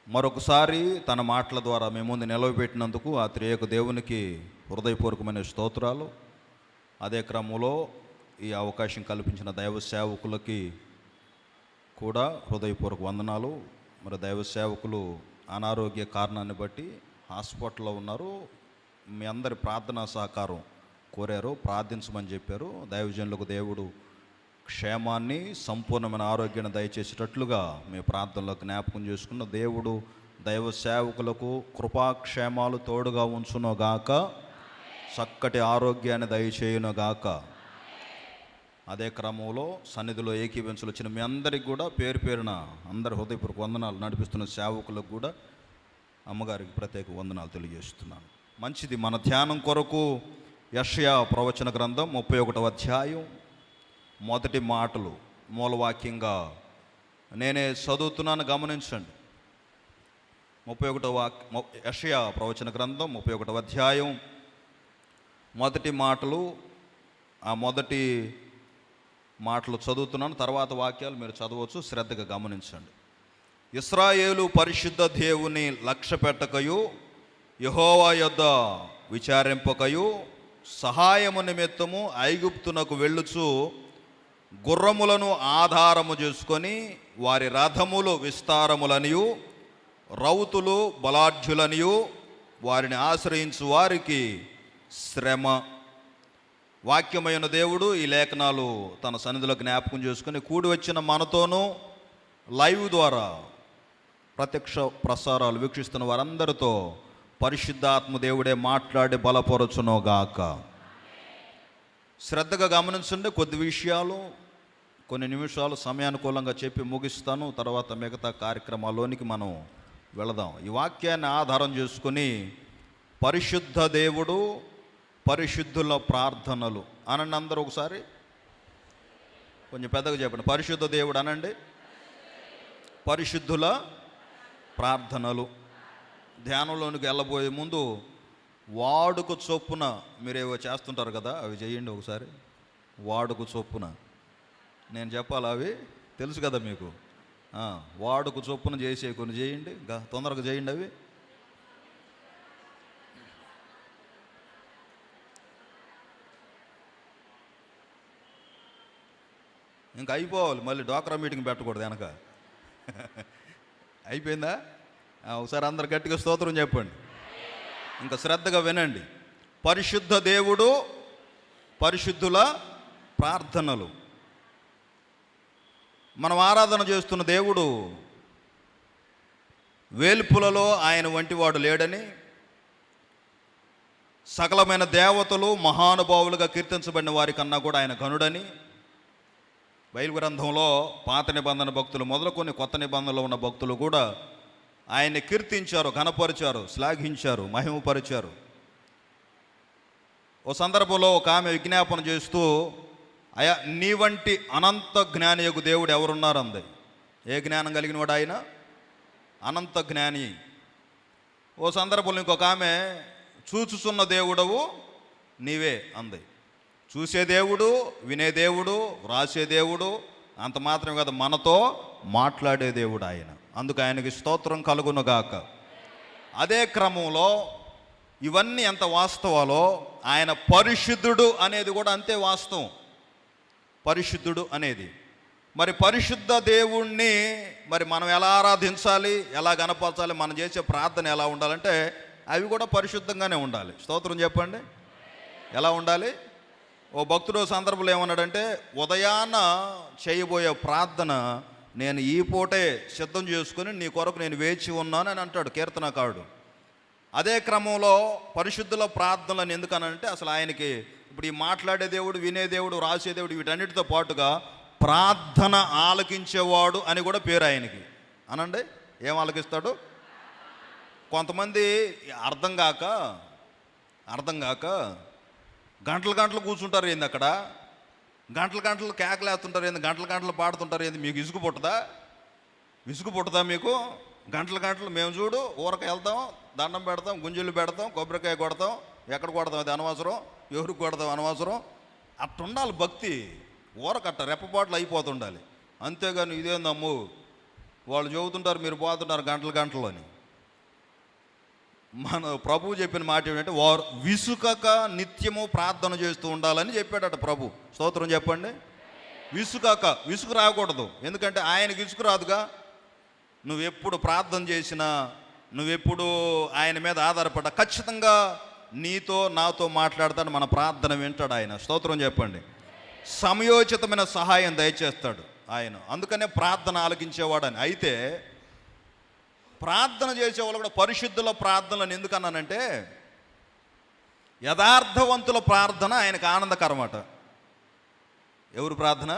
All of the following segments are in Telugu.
మరొకసారి తన మాటల ద్వారా మీ ముందు నిలవబెట్టినందుకు ఆ త్రియేక దేవునికి హృదయపూర్వకమైన స్తోత్రాలు. అదే క్రమంలో ఈ అవకాశం కల్పించిన దైవ సేవకులకి కూడా హృదయపూర్వక వందనాలు. మరి దైవ సేవకులు అనారోగ్య కారణాన్ని బట్టి హాస్పిటల్లో ఉన్నారు. మీ అందరి ప్రార్థనా సహకారం కోరారు, ప్రార్థించమని చెప్పారు. దైవజనులకు దేవుడు క్షేమాన్ని, సంపూర్ణమైన ఆరోగ్యాన్ని దయచేసేటట్లుగా మీ ప్రార్థనలో జ్ఞాపకం చేసుకున్న దేవుడు దైవ సేవకులకు కృపాక్షేమాలు తోడుగా ఉంచునోగాక, చక్కటి ఆరోగ్యాన్ని దయచేయునుగాక. అదే క్రమంలో సన్నిధిలో ఏకీవించలు వచ్చిన మీ అందరికి కూడా పేరు పేరున అందరి హృదయపూర్వక వందనాలు. నడిపిస్తున్న సేవకులకు కూడా అమ్మగారికి ప్రత్యేక వందనాలు తెలియజేస్తున్నాను. మంచిది. మన ధ్యానం కొరకు యెషయా ప్రవచన గ్రంథం 31వ అధ్యాయం మొదటి మాటలు మూలవాక్యంగా నేనే చదువుతున్నాను, గమనించండి. 31వ యెషయా ప్రవచన గ్రంథం 31వ అధ్యాయం మొదటి మాటలు. ఆ మొదటి మాటలు చదువుతున్నాను, తర్వాత వాక్యాలు మీరు చదవచ్చు, శ్రద్ధగా గమనించండి. ఇశ్రాయేలు పరిశుద్ధ దేవుని లక్ష్య పెట్టకయు, యెహోవా యొద్ద విచారింపకయు, సహాయము నిమిత్తము ఐగుప్తునకు వెళ్ళుచు గుర్రములను ఆధారము చేసుకొని వారి రథములు విస్తారములనియు రౌతులు బలాఢ్యులనియు వారిని ఆశ్రయించు వారికి శ్రమ. వాక్యమైన దేవుడు ఈ లేఖనాలు తన సన్నిధిలో జ్ఞాపకం చేసుకుని కూడి వచ్చిన మనతోనూ లైవ్ ద్వారా ప్రత్యక్ష ప్రసారాలు వీక్షిస్తున్న వారందరితో పరిశుద్ధాత్మ దేవుడే మాట్లాడి బలపరచునోగాక. శ్రద్ధగా గమనించండి. కొద్ది విషయాలు కొన్ని నిమిషాలు సమయానుకూలంగా చెప్పి ముగిస్తాను. తర్వాత మిగతా కార్యక్రమాల్లోనికి మనం వెళదాం. ఈ వాక్యాన్ని ఆధారం చేసుకుని పరిశుద్ధ దేవుడు, పరిశుద్ధుల ప్రార్థనలు అనండి. అందరూ ఒకసారి కొంచెం పెద్దగా చెప్పండి. పరిశుద్ధ దేవుడు అనండి, పరిశుద్ధుల ప్రార్థనలు. ధ్యానంలోనికి వెళ్ళబోయే ముందు వాడుక చొప్పున మీరేవో చేస్తుంటారు కదా, అవి చేయండి ఒకసారి. వాడుక చొప్పున నేను చెప్పాలి, అవి తెలుసు కదా మీకు. వాడుక చొప్పున చేసే కొన్ని చేయండి, తొందరగా చేయండి అవి. ఇంకా అయిపోవాలి, మళ్ళీ డ్వాక్రా మీటింగ్ పెట్టకూడదు వెనక. అయిపోయిందా? ఒకసారి అందరు గట్టిగా స్తోత్రం చెప్పండి. ఇంకా శ్రద్ధగా వినండి. పరిశుద్ధ దేవుడు, పరిశుద్ధుల ప్రార్థనలు. మనం ఆరాధన చేస్తున్న దేవుడు వేల్పులలో ఆయన వంటి వాడు లేడని, సకలమైన దేవతలు మహానుభావులుగా కీర్తించబడిన వారి కన్నా కూడా ఆయన ఘనుడని బైబిల్ గ్రంథంలో పాత నిబంధన భక్తులు మొదలుకొని కొత్త నిబంధనలో ఉన్న భక్తులు కూడా ఆయన్ని కీర్తించారు, ఘనపరిచారు, శ్లాఘించారు, మహిమపరిచారు. ఓ సందర్భంలో ఒక ఆమె విజ్ఞాపన చేస్తూ, అయా నీ వంటి అనంత జ్ఞానియగు దేవుడు ఎవరున్నారు అంది. ఏ జ్ఞానం కలిగిన వాడు ఆయన? అనంత జ్ఞాని. ఓ సందర్భంలో ఇంకొక ఆమె చూచుచున్న దేవుడవు నీవే అంది. చూసే దేవుడు, వినే దేవుడు, రాసే దేవుడు, అంత మాత్రమే కదా మనతో మాట్లాడే దేవుడు ఆయన. అందుకు ఆయనకి స్తోత్రం కలుగునుగాక. అదే క్రమంలో ఇవన్నీ ఎంత వాస్తవాలో ఆయన పరిశుద్ధుడు అనేది కూడా అంతే వాస్తవం. పరిశుద్ధుడు అనేది. మరి పరిశుద్ధ దేవుణ్ణి మరి మనం ఎలా ఆరాధించాలి, ఎలా గణపరచాలి, మనం చేసే ప్రార్థన ఎలా ఉండాలంటే అవి కూడా పరిశుద్ధంగానే ఉండాలి. స్తోత్రం చెప్పండి. ఎలా ఉండాలి? ఓ భక్తుడు సందర్భంలో ఏమన్నాడంటే, ఉదయాన్న చేయబోయే ప్రార్థన నేను ఈ పూటే సిద్ధం చేసుకుని నీ కొరకు నేను వేచి ఉన్నాను అని అంటాడు కీర్తనకారుడు. అదే క్రమంలో పరిశుద్ధుల ప్రార్థనలను ఎందుకనంటే అసలు ఆయనకి ఇప్పుడు ఈ మాట్లాడే దేవుడు, వినే దేవుడు, రాసే దేవుడు, వీటన్నిటితో పాటుగా ప్రార్థన ఆలకించేవాడు అని కూడా పేరు ఆయనకి. అనండి, ఏం ఆలకిస్తాడు? కొంతమంది అర్థం కాక గంటలు గంటలు కూర్చుంటారు ఏంది అక్కడ, గంటలు గంటలు కేకలేస్తుంటారు ఏంది, గంటలు గంటలు పాడుతుంటారు ఏంది. మీకు విసుగు పుట్టదా మీకు? గంటలు గంటలు మేము చూడు ఊరక వెళ్తాం, దండం పెడతాం, గుంజులు పెడతాం, కొబ్బరికాయ కొడతాం. ఎక్కడ కొడతాం అది అనవసరం, ఎవరికి కొడతాం అనవసరం. అట్టుండాలి భక్తి. ఊరకట్ట రెప్పపాట్లు అయిపోతుండాలి. అంతేగాని ఇదేందమ్ము వాళ్ళు చెబుతుంటారు, మీరు పోతుంటారు గంటలు గంటలు అని. మన ప్రభువు చెప్పిన మాట ఏంటంటే, వారు విసుకక నిత్యము ప్రార్థన చేస్తూ ఉండాలని చెప్పాడట ప్రభు. స్తోత్రం చెప్పండి. విసుగు రాకూడదు. ఎందుకంటే ఆయనకి విసుగు రాదుగా. నువ్వెప్పుడు ప్రార్థన చేసినా, నువ్వెప్పుడు ఆయన మీద ఆధారపడ్డా ఖచ్చితంగా నీతో నాతో మాట్లాడతాడు, మన ప్రార్థన వింటాడు ఆయన. స్తోత్రం చెప్పండి. సమయోచితమైన సహాయం దయచేస్తాడు ఆయన. అందుకనే ప్రార్థన ఆలకించేవాడని. అయితే ప్రార్థన చేసేవాళ్ళు కూడా పరిశుద్ధుల ప్రార్థనలను ఎందుకన్నానంటే, యథార్థవంతుల ప్రార్థన ఆయనకు ఆనందకరమట. ఎవరు ప్రార్థన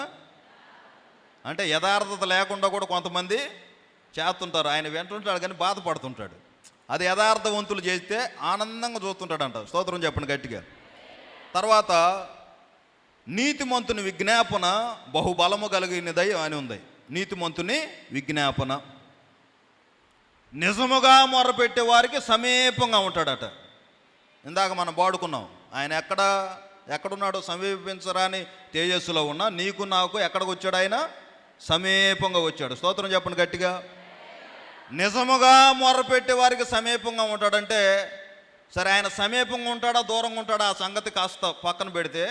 అంటే యథార్థత లేకుండా కూడా కొంతమంది చేస్తుంటారు. ఆయన వింటుంటాడు కానీ బాధపడుతుంటాడు. అది యథార్థవంతులు చేస్తే ఆనందంగా చూస్తుంటాడంట. స్తోత్రం చెప్పండి గట్టిగా. తర్వాత నీతిమంతుని విజ్ఞాపన బహుబలము కలిగినదై అని ఉంది. నీతిమంతుని విజ్ఞాపన నిజముగా మొరపెట్టే వారికి సమీపంగా ఉంటాడట. ఇందాక మనం పాడుకున్నాం, ఆయన ఎక్కడున్నాడు? సమీపించరాని తేజస్సులో ఉన్నా నీకు నాకు ఎక్కడికి వచ్చాడు? ఆయన సమీపంగా వచ్చాడు. స్తోత్రం చెప్పండి గట్టిగా. నిజముగా మొరపెట్టే వారికి సమీపంగా ఉంటాడంటే, సరే ఆయన సమీపంగా ఉంటాడా దూరంగా ఉంటాడా ఆ సంగతి కాస్త పక్కన పెడితే,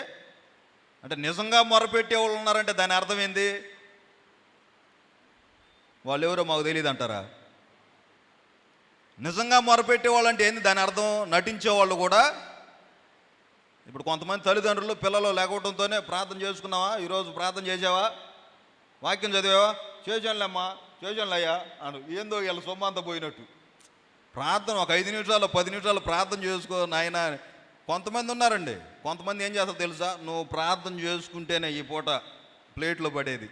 అంటే నిజంగా మొరపెట్టే వాళ్ళు ఉన్నారంటే దాని అర్థం ఏంది? వాళ్ళు ఎవరో మాకు తెలియదు అంటారా? నిజంగా మొరపెట్టే వాళ్ళు అంటే ఏంది దాని అర్థం? నటించేవాళ్ళు కూడా. ఇప్పుడు కొంతమంది తల్లిదండ్రులు పిల్లలు లేకపోవడంతోనే, ప్రార్థన చేసుకున్నావా, ఈరోజు ప్రార్థన చేసావా, వాక్యం చదివావా, చేసానులేమ్మా చేసానులయ్యా అను. ఏందో వీళ్ళ సొమ్మంతా పోయినట్టు. ప్రార్థన ఒక 5 నిమిషాలు 10 నిమిషాలు ప్రార్థన చేసుకో నాయన. కొంతమంది ఉన్నారండి. కొంతమంది ఏం చేస్తారో తెలుసా? నువ్వు ప్రార్థన చేసుకుంటేనే ఈ పూట ప్లేట్లో పడేది.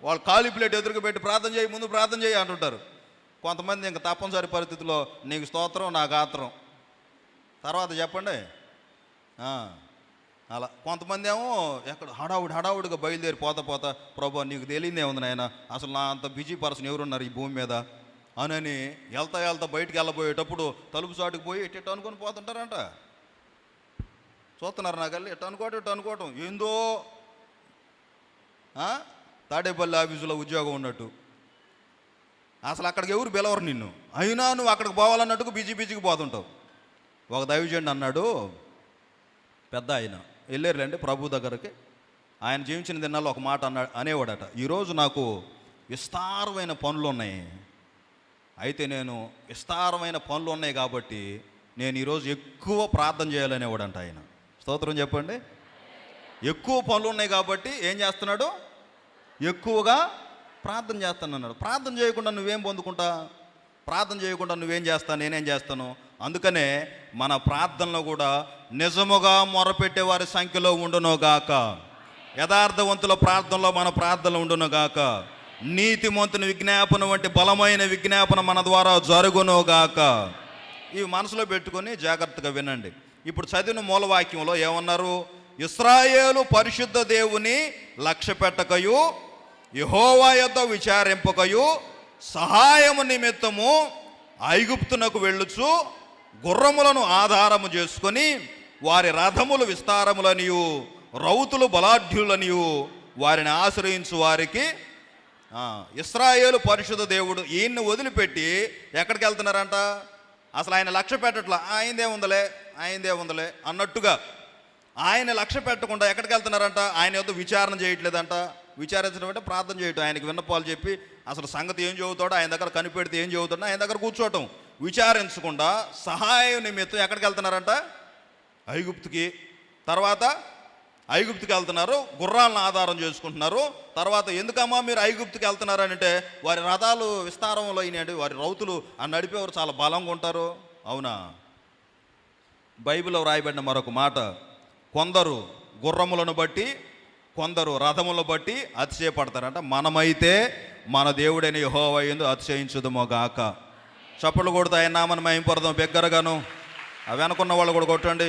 వాళ్ళు ఖాళీ ప్లేట్ ఎదురుగా పెట్టి ప్రార్థన చేయి, ముందు ప్రార్థన చేయి అంటుంటారు. కొంతమంది ఇంకా తప్పనిసరి పరిస్థితుల్లో నీకు స్తోత్రం నాకు ఆత్రం తర్వాత చెప్పండి అలా. కొంతమంది ఏమో ఎక్కడ హడావుడిగా బయలుదేరి పోతా ప్రభు నీకు తెలియదే ఉంది నాయన, అసలు నా అంత బిజీ పర్సన్ ఎవరున్నారు ఈ భూమి మీద అని వెళ్తా బయటికి వెళ్ళబోయేటప్పుడు తలుపు చాటుకు పోయి ఎట్ట అనుకొని పోతుంటారంట. చూస్తున్నారు నాకల్లి ఎట్ట అనుకోవటం ఏందో తాడేపల్లి ఆఫీసులో ఉద్యోగం ఉన్నట్టు. అసలు అక్కడికి ఎవరు పిలవరు నిన్ను, అయినా నువ్వు అక్కడికి పోవాలన్నట్టుకు బిజీకి పోతుంటావు. ఒక దైవజనుడు అన్నాడు, పెద్ద ఆయన వెళ్ళారులేండి ప్రభు దగ్గరికి. ఆయన జీవించిన దినాల్లో ఒక మాట అనేవాడట, ఈరోజు నాకు విస్తారమైన పనులు ఉన్నాయి, అయితే నేను విస్తారమైన పనులు ఉన్నాయి కాబట్టి నేను ఈరోజు ఎక్కువ ప్రార్థన చేయాలనేవాడంట ఆయన. స్తోత్రం చెప్పండి. ఎక్కువ పనులు ఉన్నాయి కాబట్టి ఏం చేస్తున్నాడు? ఎక్కువగా ప్రార్థన చేస్తానన్నాడు. ప్రార్థన చేయకుండా నువ్వేం పొందుకుంటా? ప్రార్థన చేయకుండా నువ్వేం చేస్తా? నేనేం చేస్తాను? అందుకనే మన ప్రార్థనలో కూడా నిజముగా మొరపెట్టే వారి సంఖ్యలో ఉండునుగాక, యథార్థవంతుల ప్రార్థనలో మన ప్రార్థనలు ఉండునుగాక, నీతిమంతుని విజ్ఞాపన వంటి బలమైన విజ్ఞాపన మన ద్వారా జరుగునుగాక. ఇవి మనసులో పెట్టుకొని జాగ్రత్తగా వినండి. ఇప్పుడు చదివిన మూలవాక్యంలో ఏమన్నారు? ఇశ్రాయేలు పరిశుద్ధ దేవుని లక్ష్య పెట్టకయు, యెహోవా యొద్ద విచారింపకయు, సహాయము నిమిత్తము ఐగుప్తునకు వెళ్ళుచు గుర్రములను ఆధారము చేసుకొని వారి రథములు విస్తారములనియు రౌతులు బలాఢ్యులనియు వారిని ఆశ్రయించు వారికి. ఇశ్రాయేలు పరిశుద్ధ దేవుడు ఈయన్ని వదిలిపెట్టి ఎక్కడికి వెళ్తున్నారంట? అసలు ఆయన లక్ష్య పెట్టట్లా, ఆయనదే ఉందలే అన్నట్టుగా ఆయన లక్ష్య పెట్టకుండా ఎక్కడికి వెళ్తున్నారంట? ఆయన యొద్ద విచారణ చేయట్లేదంట. విచారించడం అంటే ప్రార్థన చేయటం, ఆయనకి విన్నపాలు చెప్పి అసలు సంగతి ఏం చదువుతాడో, ఆయన దగ్గర కనిపెడితే ఏం చదువుతాడో ఆయన దగ్గర కూర్చోవటం. విచారించకుండా సహాయం నిమిత్తం ఎక్కడికి వెళ్తున్నారంట? ఐగుప్తుకి. తర్వాత ఐగుప్తుకి వెళ్తున్నారు, గుర్రాలను ఆధారం చేసుకుంటున్నారు. తర్వాత ఎందుకమ్మా మీరు ఐగుప్తుకి వెళ్తున్నారనంటే, వారి రథాలు విస్తారంలో అయినాయండి, వారి రౌతులు ఆ నడిపేవారు చాలా బలంగా ఉంటారు. అవునా? బైబిల్లో రాయబడిన మరొక మాట, కొందరు గుర్రములను బట్టి కొందరు రథములను బట్టి అతిశయపడతారంట. మనమైతే మన దేవుడైన యెహోవా యందు అతిశయించుదుమో గాక. చప్పట్లు కొడుతూ ఆయన నామని మహింపడదాం బిగ్గరగాను. అవి అనుకున్న వాళ్ళు కూడా కొట్టండి,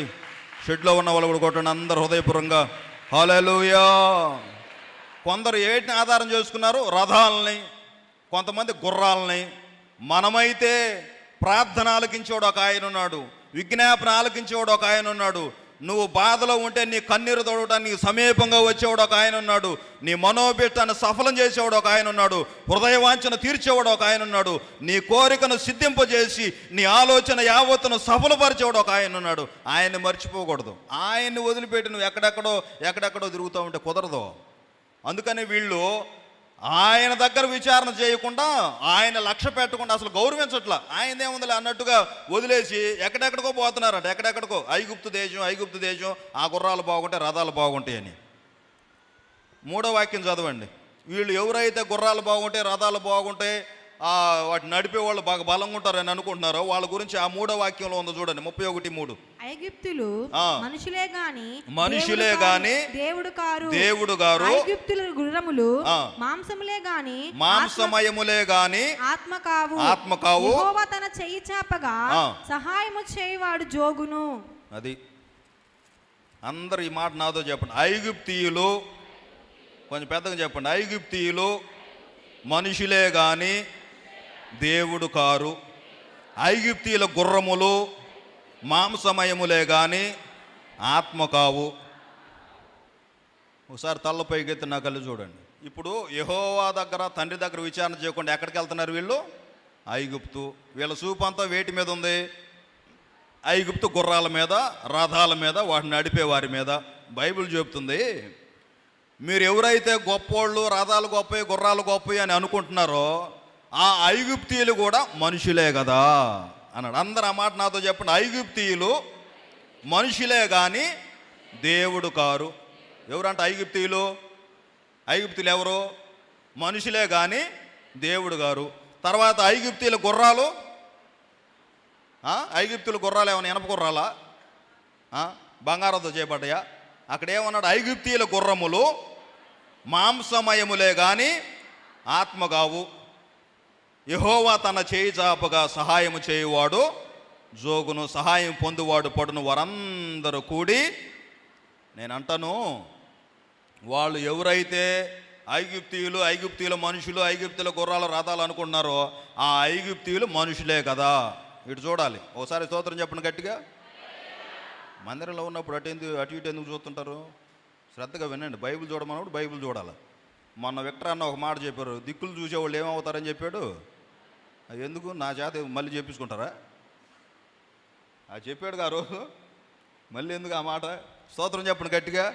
షెడ్లో ఉన్న వాళ్ళు కూడా కొట్టండి, అందరు హృదయపూర్వంగా హల్లెలూయా. కొందరు ఏటిని ఆధారం చేసుకున్నారు? రథాలని, కొంతమంది గుర్రాలని. మనమైతే ప్రార్థన ఆలకించేవాడు ఒక ఆయన ఉన్నాడు, విజ్ఞాపన ఆలకించేవాడు ఒక ఆయన ఉన్నాడు, నువ్వు బాధలో ఉంటే నీ కన్నీరు తోడటానికి సమీపంగా వచ్చేవాడు ఒక ఆయన ఉన్నాడు. నీ మనోభీష్టాన్ని సఫలం చేసేవాడు ఒక ఆయన ఉన్నాడు. హృదయవాంఛన తీర్చేవాడు ఒక ఆయన ఉన్నాడు. నీ కోరికను సిద్ధింపజేసి నీ ఆలోచన యావత్తును సఫలపరిచేవాడు ఒక ఆయన ఉన్నాడు. ఆయన్ని మర్చిపోకూడదు. ఆయన్ని వదిలిపెట్టి నువ్వు ఎక్కడెక్కడో తిరుగుతూ ఉంటే కుదరదు. అందుకని వీళ్ళు ఆయన దగ్గర విచారణ చేయకుండా, ఆయన లక్ష్య పెట్టకుండా, అసలు గౌరవించట్లా. ఆయనదేముందిలే అన్నట్టుగా వదిలేసి ఎక్కడెక్కడికో పోతున్నారట. ఎక్కడెక్కడికో ఐగుప్తు దేశం, ఆ గుర్రాలు బాగుంటాయి, రథాలు బాగుంటాయని. 3వ వాక్యం చదవండి. వీళ్ళు ఎవరైతే గుర్రాలు బాగుంటాయి, రథాలు బాగుంటాయి, వాటిని నడిపే వాళ్ళు బాగా బలంగా ఉంటారని అనుకుంటున్నారో వాళ్ళ గురించి ఆ 3వ వాక్యంలో ఉందో చూడండి, 31:3. ఐగుప్తులు మనుషులే గాని దేవుడు గారు. ఐగుప్తుల గుర్రములు మాంసమయములే గాని ఆత్మ కావు. యెహోవా తన చెయ్యి చాపగా సహాయము చేయవాడు జోగును. అది అందరు ఈ మాట నాతో చెప్పండి. ఐగుప్తీయులు, కొంచెం పెద్దగా చెప్పండి. ఐగుప్తీయులు మనుషులే గాని దేవుడు కారు. ఐగుప్తీయుల గుర్రములు మాంసమయములే గాని ఆత్మ కావు. ఒకసారి తల్లపైకి ఎత్తి నా కళ్ళు చూడండి. ఇప్పుడు యెహోవా దగ్గర, తండ్రి దగ్గర విచారణ చేయకుండా ఎక్కడికి వెళ్తున్నారు వీళ్ళు? ఐగుప్తు. వీళ్ళ చూపు అంతా వేటి మీద ఉంది? ఐగుప్తు గుర్రాల మీద, రథాల మీద, వాటిని నడిపే వారి మీద. బైబిల్ చెబుతుంది, మీరు ఎవరైతే గొప్పోళ్ళు, రథాలు గొప్పవి, గుర్రాలు గొప్పవి అని అనుకుంటున్నారో ఆ ఐగుప్తీయులు కూడా మనుషులే కదా అన్నాడు. అందరు ఆ మాట నాతో చెప్పండి. ఐగుప్తీయులు మనుషులే కానీ దేవుడు కారు. ఎవరంటే ఐగుప్తీయులు ఎవరు? మనుషులే కానీ దేవుడు గారు. తర్వాత ఐగుప్తీయుల గుర్రాలు, ఏమైనా ఎనప గుర్రాలా? బంగారంతో చేయబడ్డాయా? అక్కడ ఏమన్నాడు? ఐగుప్తీయుల గుర్రములు మాంసమయములే గాని ఆత్మ కావు. యెహోవా తన చేయి చాపగా సహాయము చేయువాడు జోగును. సహాయం పొందువాడు పడును. వారందరూ కూడి, నేను అంటాను, వాళ్ళు ఎవరైతే ఐగుప్తీయుల మనుషులు, ఐగుప్తుల గుర్రాల రథాలు అనుకుంటున్నారో ఆ ఐగుప్తీయులు మనుషులే కదా. ఇటు చూడాలి. ఒకసారి స్తోత్రం చెప్పండి గట్టిగా. మందిరంలో ఉన్నప్పుడు అటు ఇటు ఎందుకు చూస్తుంటారు? శ్రద్ధగా వినండి. బైబిల్ చూడమన్నప్పుడు బైబిల్ చూడాలి. మొన్న విక్టర్ అన్న ఒక మాట చెప్పారు, దిక్కులు చూసేవాళ్ళు ఏమవుతారని చెప్పాడు. ఎందుకు నా చేత మళ్ళీ చెప్పించుకుంటారా? చెప్పాడు గారు, మళ్ళీ ఎందుకు ఆ మాట? స్తోత్రం చెప్పండి గట్టిగా.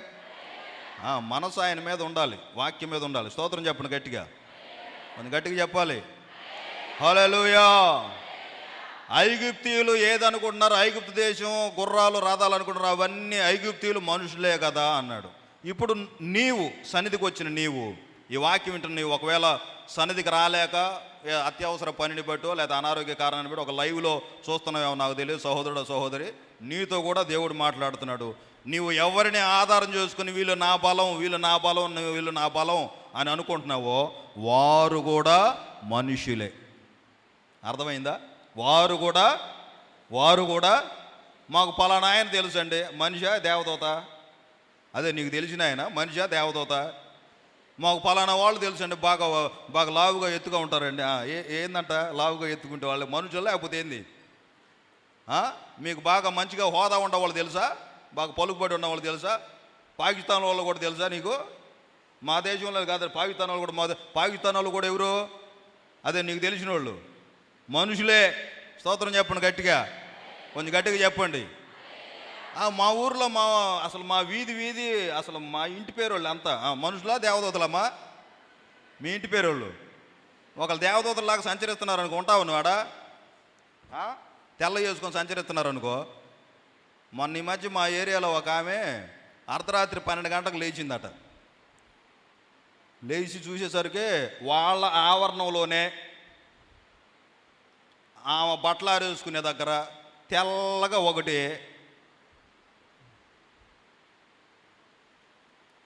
మనసు ఆయన మీద ఉండాలి, వాక్యం మీద ఉండాలి. స్తోత్రం చెప్పండి గట్టిగా. మన గట్టిగా చెప్పాలి. హల్లెలూయా. ఐగుప్తీయులు ఏదనుకుంటున్నారు? ఐగుప్తు దేశం, గుర్రాలు, రథాలు అనుకుంటున్నారు. అవన్నీ ఐగుప్తీయులు మనుషులే కదా అన్నాడు. ఇప్పుడు నీవు సన్నిధికి వచ్చిన నీవు ఈ వాక్యం వింటున్న నీవు ఒకవేళ సన్నిధికి రాలేక అత్యవసర పనిని బట్టో లేదా అనారోగ్య కారణాన్ని బట్టి ఒక లైవ్లో చూస్తున్నావేమో నాకు తెలియదు. సహోదరుడు, సహోదరి, నీతో కూడా దేవుడు మాట్లాడుతున్నాడు. నీవు ఎవరిని ఆధారం చేసుకుని వీళ్ళు నా బలం అని అనుకుంటున్నావో వారు కూడా మనుషులే. అర్థమైందా? వారు కూడా మాకు పలానా ఆయన తెలుసు అండి. మనిషా దేవదూత? అదే నీకు తెలిసిన ఆయన మనిషా దేవదూత? మాకు పలానా వాళ్ళు తెలుసు అండి, బాగా లావుగా ఎత్తుగా ఉంటారండి. ఏందంట లావుగా ఎత్తుకుంటే వాళ్ళు మనుషులు లేకపోతే ఏంది? మీకు బాగా మంచిగా హోదా ఉండేవాళ్ళు తెలుసా? బాగా పలుకుబడి ఉన్నవాళ్ళు తెలుసా? పాకిస్తాన్ వాళ్ళు కూడా తెలుసా నీకు? మా దేశంలో కాదు, పాకిస్తాన్ వాళ్ళు కూడా. పాకిస్తాన్ వాళ్ళు కూడా ఎవరు? అదే నీకు తెలిసిన వాళ్ళు మనుషులే. స్తోత్రం చెప్పండి గట్టిగా, కొంచెం గట్టిగా చెప్పండి. మా ఊర్లో అసలు మా వీధి అసలు మా ఇంటి పేరు వాళ్ళు అంతా మనుషులా దేవదూతలమ్మా? మీ ఇంటి పేరు వాళ్ళు ఒకళ్ళు దేవదూతలాగా సంచరిస్తున్నారు అనుకో, ఉంటావు నువ్వు ఆడ? తెల్ల చేసుకొని సంచరిస్తున్నారు అనుకో. మొన్న ఈ మధ్య మా ఏరియాలో ఒక ఆమె అర్ధరాత్రి 12 గంటలకు లేచిందట. లేచి చూసేసరికి వాళ్ళ ఆవరణంలోనే ఆమె బట్టలు ఆరేసుకునే దగ్గర తెల్లగా ఒకటి,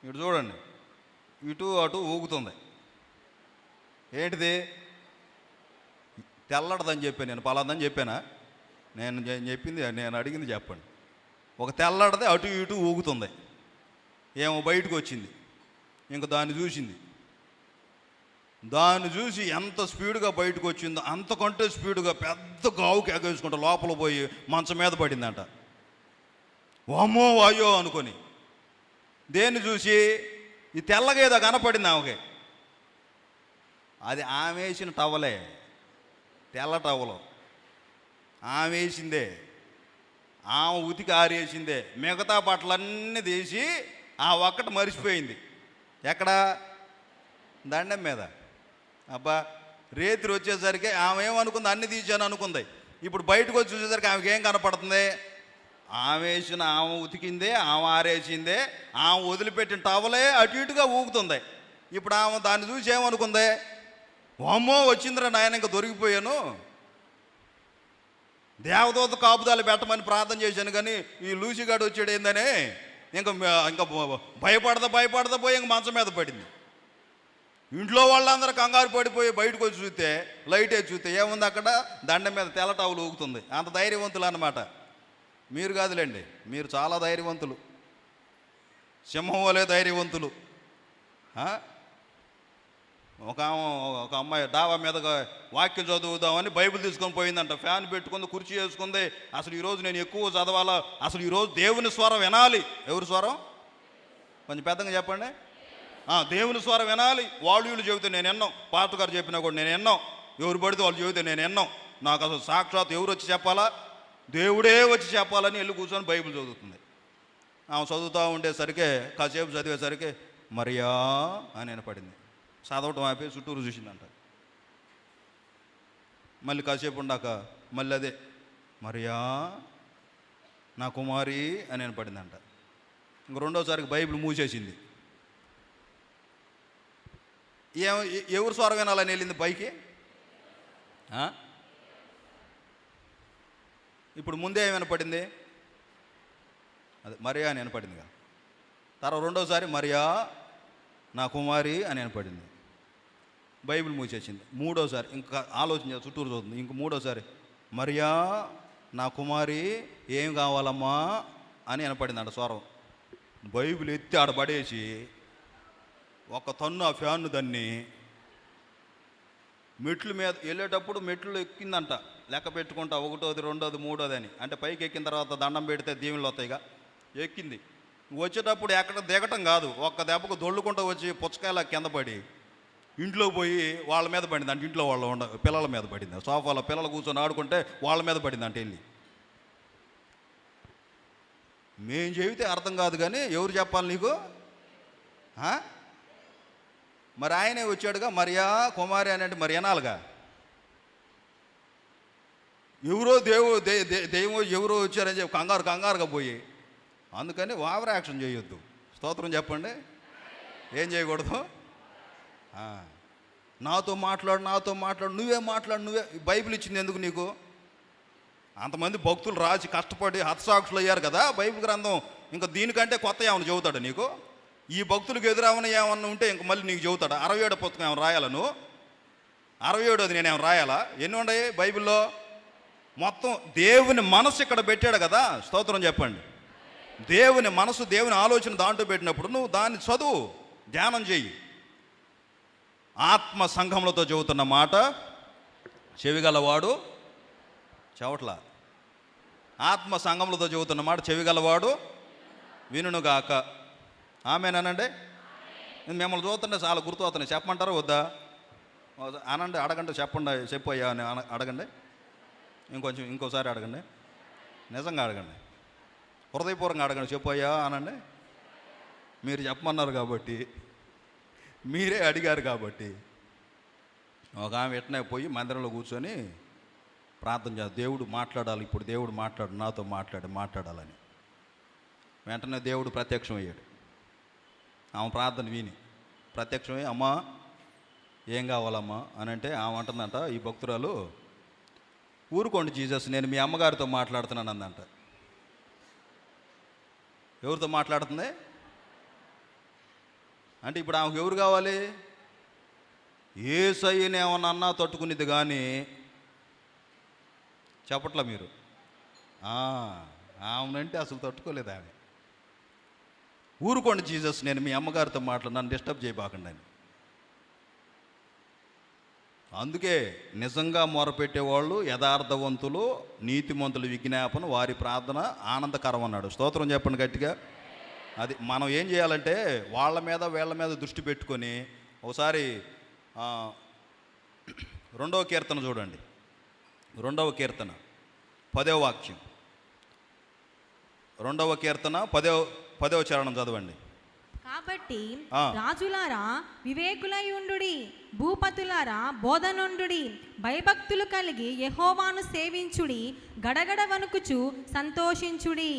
ఇటు చూడండి, ఇటు అటు ఊగుతుంది. ఏంటిది? తెల్లడదని చెప్పాను నేను, పలాదని చెప్పానా? నేను అడిగింది చెప్పండి. ఒక తెల్లడది అటు ఇటు ఊగుతుంది. ఏమో బయటకు వచ్చింది. ఇంక దాన్ని చూసి ఎంత స్పీడ్గా బయటకు వచ్చిందో అంతకంటే స్పీడ్గా పెద్ద గావుకి ఎగేసుకుంటా లోపల పోయి మంచం మీద పడిందంట. వామ్మో వాయో అనుకొని. దేన్ని చూసి? ఈ తెల్లగా ఏదో కనపడింది ఆమెకి. అది ఆమె వేసిన టవలే, తెల్ల టవలు ఆమె వేసిందే, ఆమె ఉతికి ఆరేసిందే. మిగతా బట్టలన్నీ తీసి ఆ ఒక్కటి మరిచిపోయింది. ఎక్కడ? దండం మీద. అబ్బా, రేత్రి వచ్చేసరికి ఆమె ఏమనుకుంది? అన్ని తీసాను అనుకుంది. ఇప్పుడు బయటకు వచ్చి చూసేసరికి ఆమెకి ఏం కనపడుతుంది? ఆమె వేసిన, ఆమె ఉతికిందే, ఆమె ఆరేసిందే, ఆమె వదిలిపెట్టిన టవలే అటు ఇటుగా ఊగుతుంది. ఇప్పుడు ఆమె దాన్ని చూసి ఏమనుకుంది? అమ్మో వచ్చిందిరా నాయన, ఇంకా దొరికిపోయాను, దేవదూత కాపుదాలు పెట్టమని ప్రార్థన చేశాను, కానీ ఈ లూసిగాడు వచ్చాడు ఏందని ఇంకా ఇంకా భయపడతా పోయి ఇంక మంచం మీద పడింది. ఇంట్లో వాళ్ళందరూ కంగారు పడిపోయి బయటకు వచ్చి చూస్తే, లైట్ వేసి చూస్తే ఏముంది? అక్కడ దండం మీద తెల్ల టవలు ఊగుతుంది. అంత ధైర్యవంతులు అన్నమాట. మీరు కాదులేండి, మీరు చాలా ధైర్యవంతులు, సింహం వలే ధైర్యవంతులు. ఒక అమ్మాయి డాబా మీదగా వాక్యం చదువుదామని బైబిల్ తీసుకొని పోయిందంట. ఫ్యాన్ పెట్టుకుంది, కుర్చీ వేసుకుంది. అసలు ఈరోజు నేను ఎక్కువ చదవాలా, అసలు ఈరోజు దేవుని స్వరం వినాలి. ఎవరి స్వరం? కొంచెం పెద్దగా చెప్పండి. దేవుని స్వరం వినాలి. వాళ్ళు వీళ్ళు చెబితే నేను ఎన్నాం, పాస్టర్ గారు చెప్పినా కూడా నేను ఎన్నాం, ఎవరు పడితే వాళ్ళు చెబితే నేను ఎన్నాం. నాకు అసలు సాక్షాత్ ఎవరు వచ్చి చెప్పాలా? దేవుడే వచ్చి చెప్పాలని వెళ్ళి కూర్చొని బైబిల్ చదువుతుంది. ఆమె చదువుతూ ఉండేసరికి, కాసేపు చదివేసరికి మరియా అని వినపడింది. చదవటం ఆపి చుట్టూరు చూసిందంట. మళ్ళీ కాసేపు ఉండాక మళ్ళీ అదే మరియా నా కుమారి అని వినపడిందంట. ఇంక రెండోసారికి బైబిల్ మూసేసింది. ఎవరు స్వరం వినాలని వెళ్ళింది పైకి? ఇప్పుడు ముందే ఏమి వినపడింది? అదే మరియా అని వినపడిందిగా. తర్వాత రెండోసారి మరియా నా కుమారి అని వినపడింది. బైబిల్ మూసేసింది. మూడోసారి ఇంకా ఆలోచన చుట్టూరు చదువుతుంది. ఇంక మూడోసారి మరియా నా కుమారి ఏం కావాలమ్మా అని వినపడింది అంట స్వరం. బైబిల్ ఎత్తి ఆడబడేసి ఒక తన్ను ఆ ఫ్యాన్ను దాన్ని మెట్లు మీద వెళ్ళేటప్పుడు మెట్లు ఎక్కిందంట. లెక్క పెట్టుకుంటా, ఒకటోది రెండోది మూడోది అని. అంటే పైకి ఎక్కిన తర్వాత దండం పెడితే దీవెనలు వస్తాయిగా. ఎక్కింది. వచ్చేటప్పుడు ఎక్కడ దిగటం కాదు, ఒక్క దెబ్బకు దొల్లుకుంటూ వచ్చి పుచ్చకాయల కింద పడి ఇంట్లో పోయి వాళ్ళ మీద పడింది అంటే, ఇంట్లో వాళ్ళ పిల్లల మీద పడింది. సోఫాలో పిల్లలు కూర్చొని ఆడుకుంటే వాళ్ళ మీద పడింది అంటే వెళ్ళి. మేం చెబితే అర్థం కాదు, కానీ ఎవరు చెప్పాలి నీకు? మరి ఆయనే వచ్చాడుగా మరియా కుమారి అని అంటే మరి వినాలిగా. ఎవరో దెయ్యం ఎవరో వచ్చారని చెప్పి కంగారుగా పోయి. అందుకని ఓవర్ యాక్షన్ చేయొద్దు. స్తోత్రం చెప్పండి. ఏం చేయకూడదు? నాతో మాట్లాడు నువ్వే బైబిల్ ఇచ్చింది ఎందుకు నీకు? అంతమంది భక్తులు రాసి కష్టపడి హతసాక్షులు అయ్యారు కదా బైబిల్ గ్రంథం. ఇంకా దీనికంటే కొత్త ఏమన్నా చెబుతాడు నీకు? ఈ భక్తులకు ఎదురవని ఏమన్నా ఉంటే ఇంక మళ్ళీ నీకు చెబుతాడు. 67 పుస్తకం ఏమైనా రాయాలా నువ్వు? 67 నేనేమైనా రాయాలా? ఎన్ని ఉన్నాయి బైబిల్లో? మొత్తం దేవుని మనసు ఇక్కడ పెట్టాడు కదా. స్తోత్రం చెప్పండి. దేవుని మనసు, దేవుని ఆలోచన దాంట్లో పెట్టినప్పుడు నువ్వు దాన్ని చదువు, ధ్యానం చెయ్యి. ఆత్మ సంఘములతో చెబుతున్న మాట చెవిగలవాడు చెవట్ల. ఆత్మ సంఘములతో చెబుతున్న మాట చెవిగలవాడు వినుగాక. ఆమేనండి. మిమ్మల్ని చూస్తుంటే చాలా గుర్తువుతున్నాయి. చెప్పమంటారా వద్దా? అనండి, అడగండి, చెప్పయ్యా అని అడగండి. ఇంకోసారి అడగండి, నిజంగా అడగండి, హృదయపూర్వకంగా అడగండి. చెప్పయ్యా అనండి. మీరు చెప్పమన్నారు కాబట్టి, మీరే అడిగారు కాబట్టి. ఒక ఆమె వెంటనే పోయి మందిరంలో కూర్చొని ప్రార్థన చేద్దాం. దేవుడు మాట్లాడాలి, ఇప్పుడు దేవుడు నాతో మాట్లాడాలని. వెంటనే దేవుడు ప్రత్యక్షమయ్యాడు. ఆమె ప్రార్థన విని ప్రత్యక్షమై, అమ్మా ఏం కావాలమ్మా అని అంటే ఆమె అంటుందంట, ఈ భక్తురాలు, ఊరుకోండి జీసస్, నేను మీ అమ్మగారితో మాట్లాడుతున్నాను అందంట. ఎవరితో మాట్లాడుతుంది అంటే ఇప్పుడు ఆమెకు ఎవరు కావాలి? యేసయ్యని ఏమన్నా అన్నా తట్టుకునేది, కానీ చెప్పట్లా మీరు. ఆమెనంటే అసలు తట్టుకోలేదు ఆమె. ఊరుకోండి జీసస్, నేను మీ అమ్మగారితో నన్ను డిస్టర్బ్ చేయబాకండి అని. అందుకే నిజంగా మొరపెట్టేవాళ్ళు యథార్థవంతులు, నీతిమంతుల విజ్ఞాపన, వారి ప్రార్థన ఆనందకరం అన్నాడు. స్తోత్రం చెప్పండి గట్టిగా. అది మనం ఏం చేయాలంటే వాళ్ళ మీద వీళ్ళ మీద దృష్టి పెట్టుకొని ఒకసారి 2వ కీర్తన చూడండి. 2వ కీర్తన 10వ వాక్యం. 2వ కీర్తన 10వ చరణం చదవండి. కాబట్టి రాజులారా వివేకులై ఉండుడి, భూపతులారా బోధనుండుడి, భయభక్తులు కలిగి యెహోవాను సేవించుడి, గడగడ వణుకుచు సంతోషించుడి.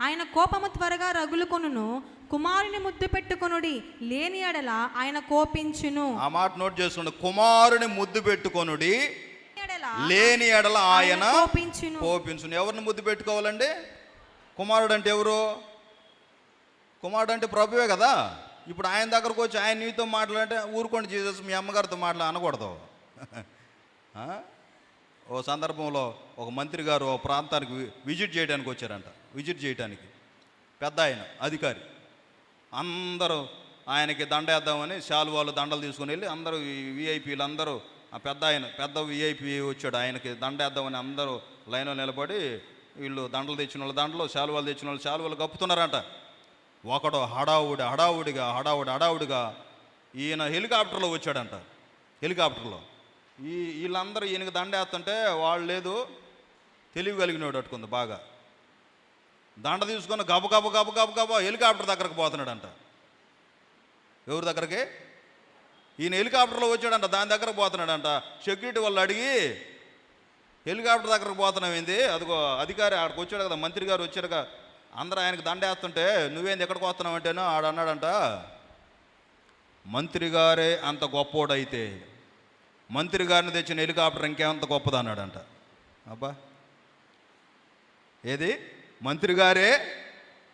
ఆయన కోపము త్వరగా రగులుకొనును, కుమారుని ముద్దు పెట్టుకొనుడి, లేని ఎడల ఆయన కోపించును. ఆ మాట నోట్ చేసుకోండి. కుమారుని ముద్దు పెట్టుకొనుడి, లేని ఎడల ఆయన కోపించును. ఎవరిని ముద్దు పెట్టుకోవాలండి? కుమారుడు అంటే ఎవరు? కుమారుడు అంటే ప్రభువే కదా. ఇప్పుడు ఆయన దగ్గరకు వచ్చి ఆయన నీతో మాట్లాడంటే ఊరుకోండి జీసస్ మీ అమ్మగారితో అనకూడదు. ఓ సందర్భంలో ఒక మంత్రి గారు ఓ ప్రాంతానికి విజిట్ చేయడానికి వచ్చారంట. విజిట్ చేయడానికి పెద్ద ఆయన అధికారి, అందరూ ఆయనకి దండేద్దామని శాలువాలు దండలు తీసుకుని వెళ్ళి అందరూ విఐపీలు అందరూ, ఆ పెద్ద విఐపీ వచ్చాడు, ఆయనకి దండేద్దామని అందరూ లైన్లో నిలబడి వీళ్ళు దండలు తెచ్చిన వాళ్ళు దండలు, శాలువాలు తెచ్చిన వాళ్ళు శాలువాలు కప్పుతున్నారంట. ఒకడు హడావుడిగా ఈయన హెలికాప్టర్లో వచ్చాడంట. హెలికాప్టర్లో వీళ్ళందరూ ఈయనకి దండేస్తుంటే వాళ్ళు లేదు, తెలివి కలిగినోడు అట్టుకుంది బాగా. దండ తీసుకొని గబ హెలికాప్టర్ దగ్గరకు పోతున్నాడంట. ఎవరి దగ్గరికి? ఈయన హెలికాప్టర్లో వచ్చాడంట, దాని దగ్గరకు పోతున్నాడంట. సెక్యూరిటీ వాళ్ళు అడిగి హెలికాప్టర్ దగ్గరకు పోతున్నావు ఏంది? అదిగో అధికారి ఆడికి వచ్చాడు కదా, మంత్రి గారు వచ్చారుగా, అందరూ ఆయనకు దండేస్తుంటే నువ్వేంది ఎక్కడికి వస్తున్నావు అంటేనో ఆడన్నాడంట, మంత్రి గారే అంత గొప్పోడైతే మంత్రి గారిని తెచ్చిన హెలికాప్టర్ ఇంకేమంత గొప్పది అన్నాడంట. అబ్బా, ఏది? మంత్రి గారే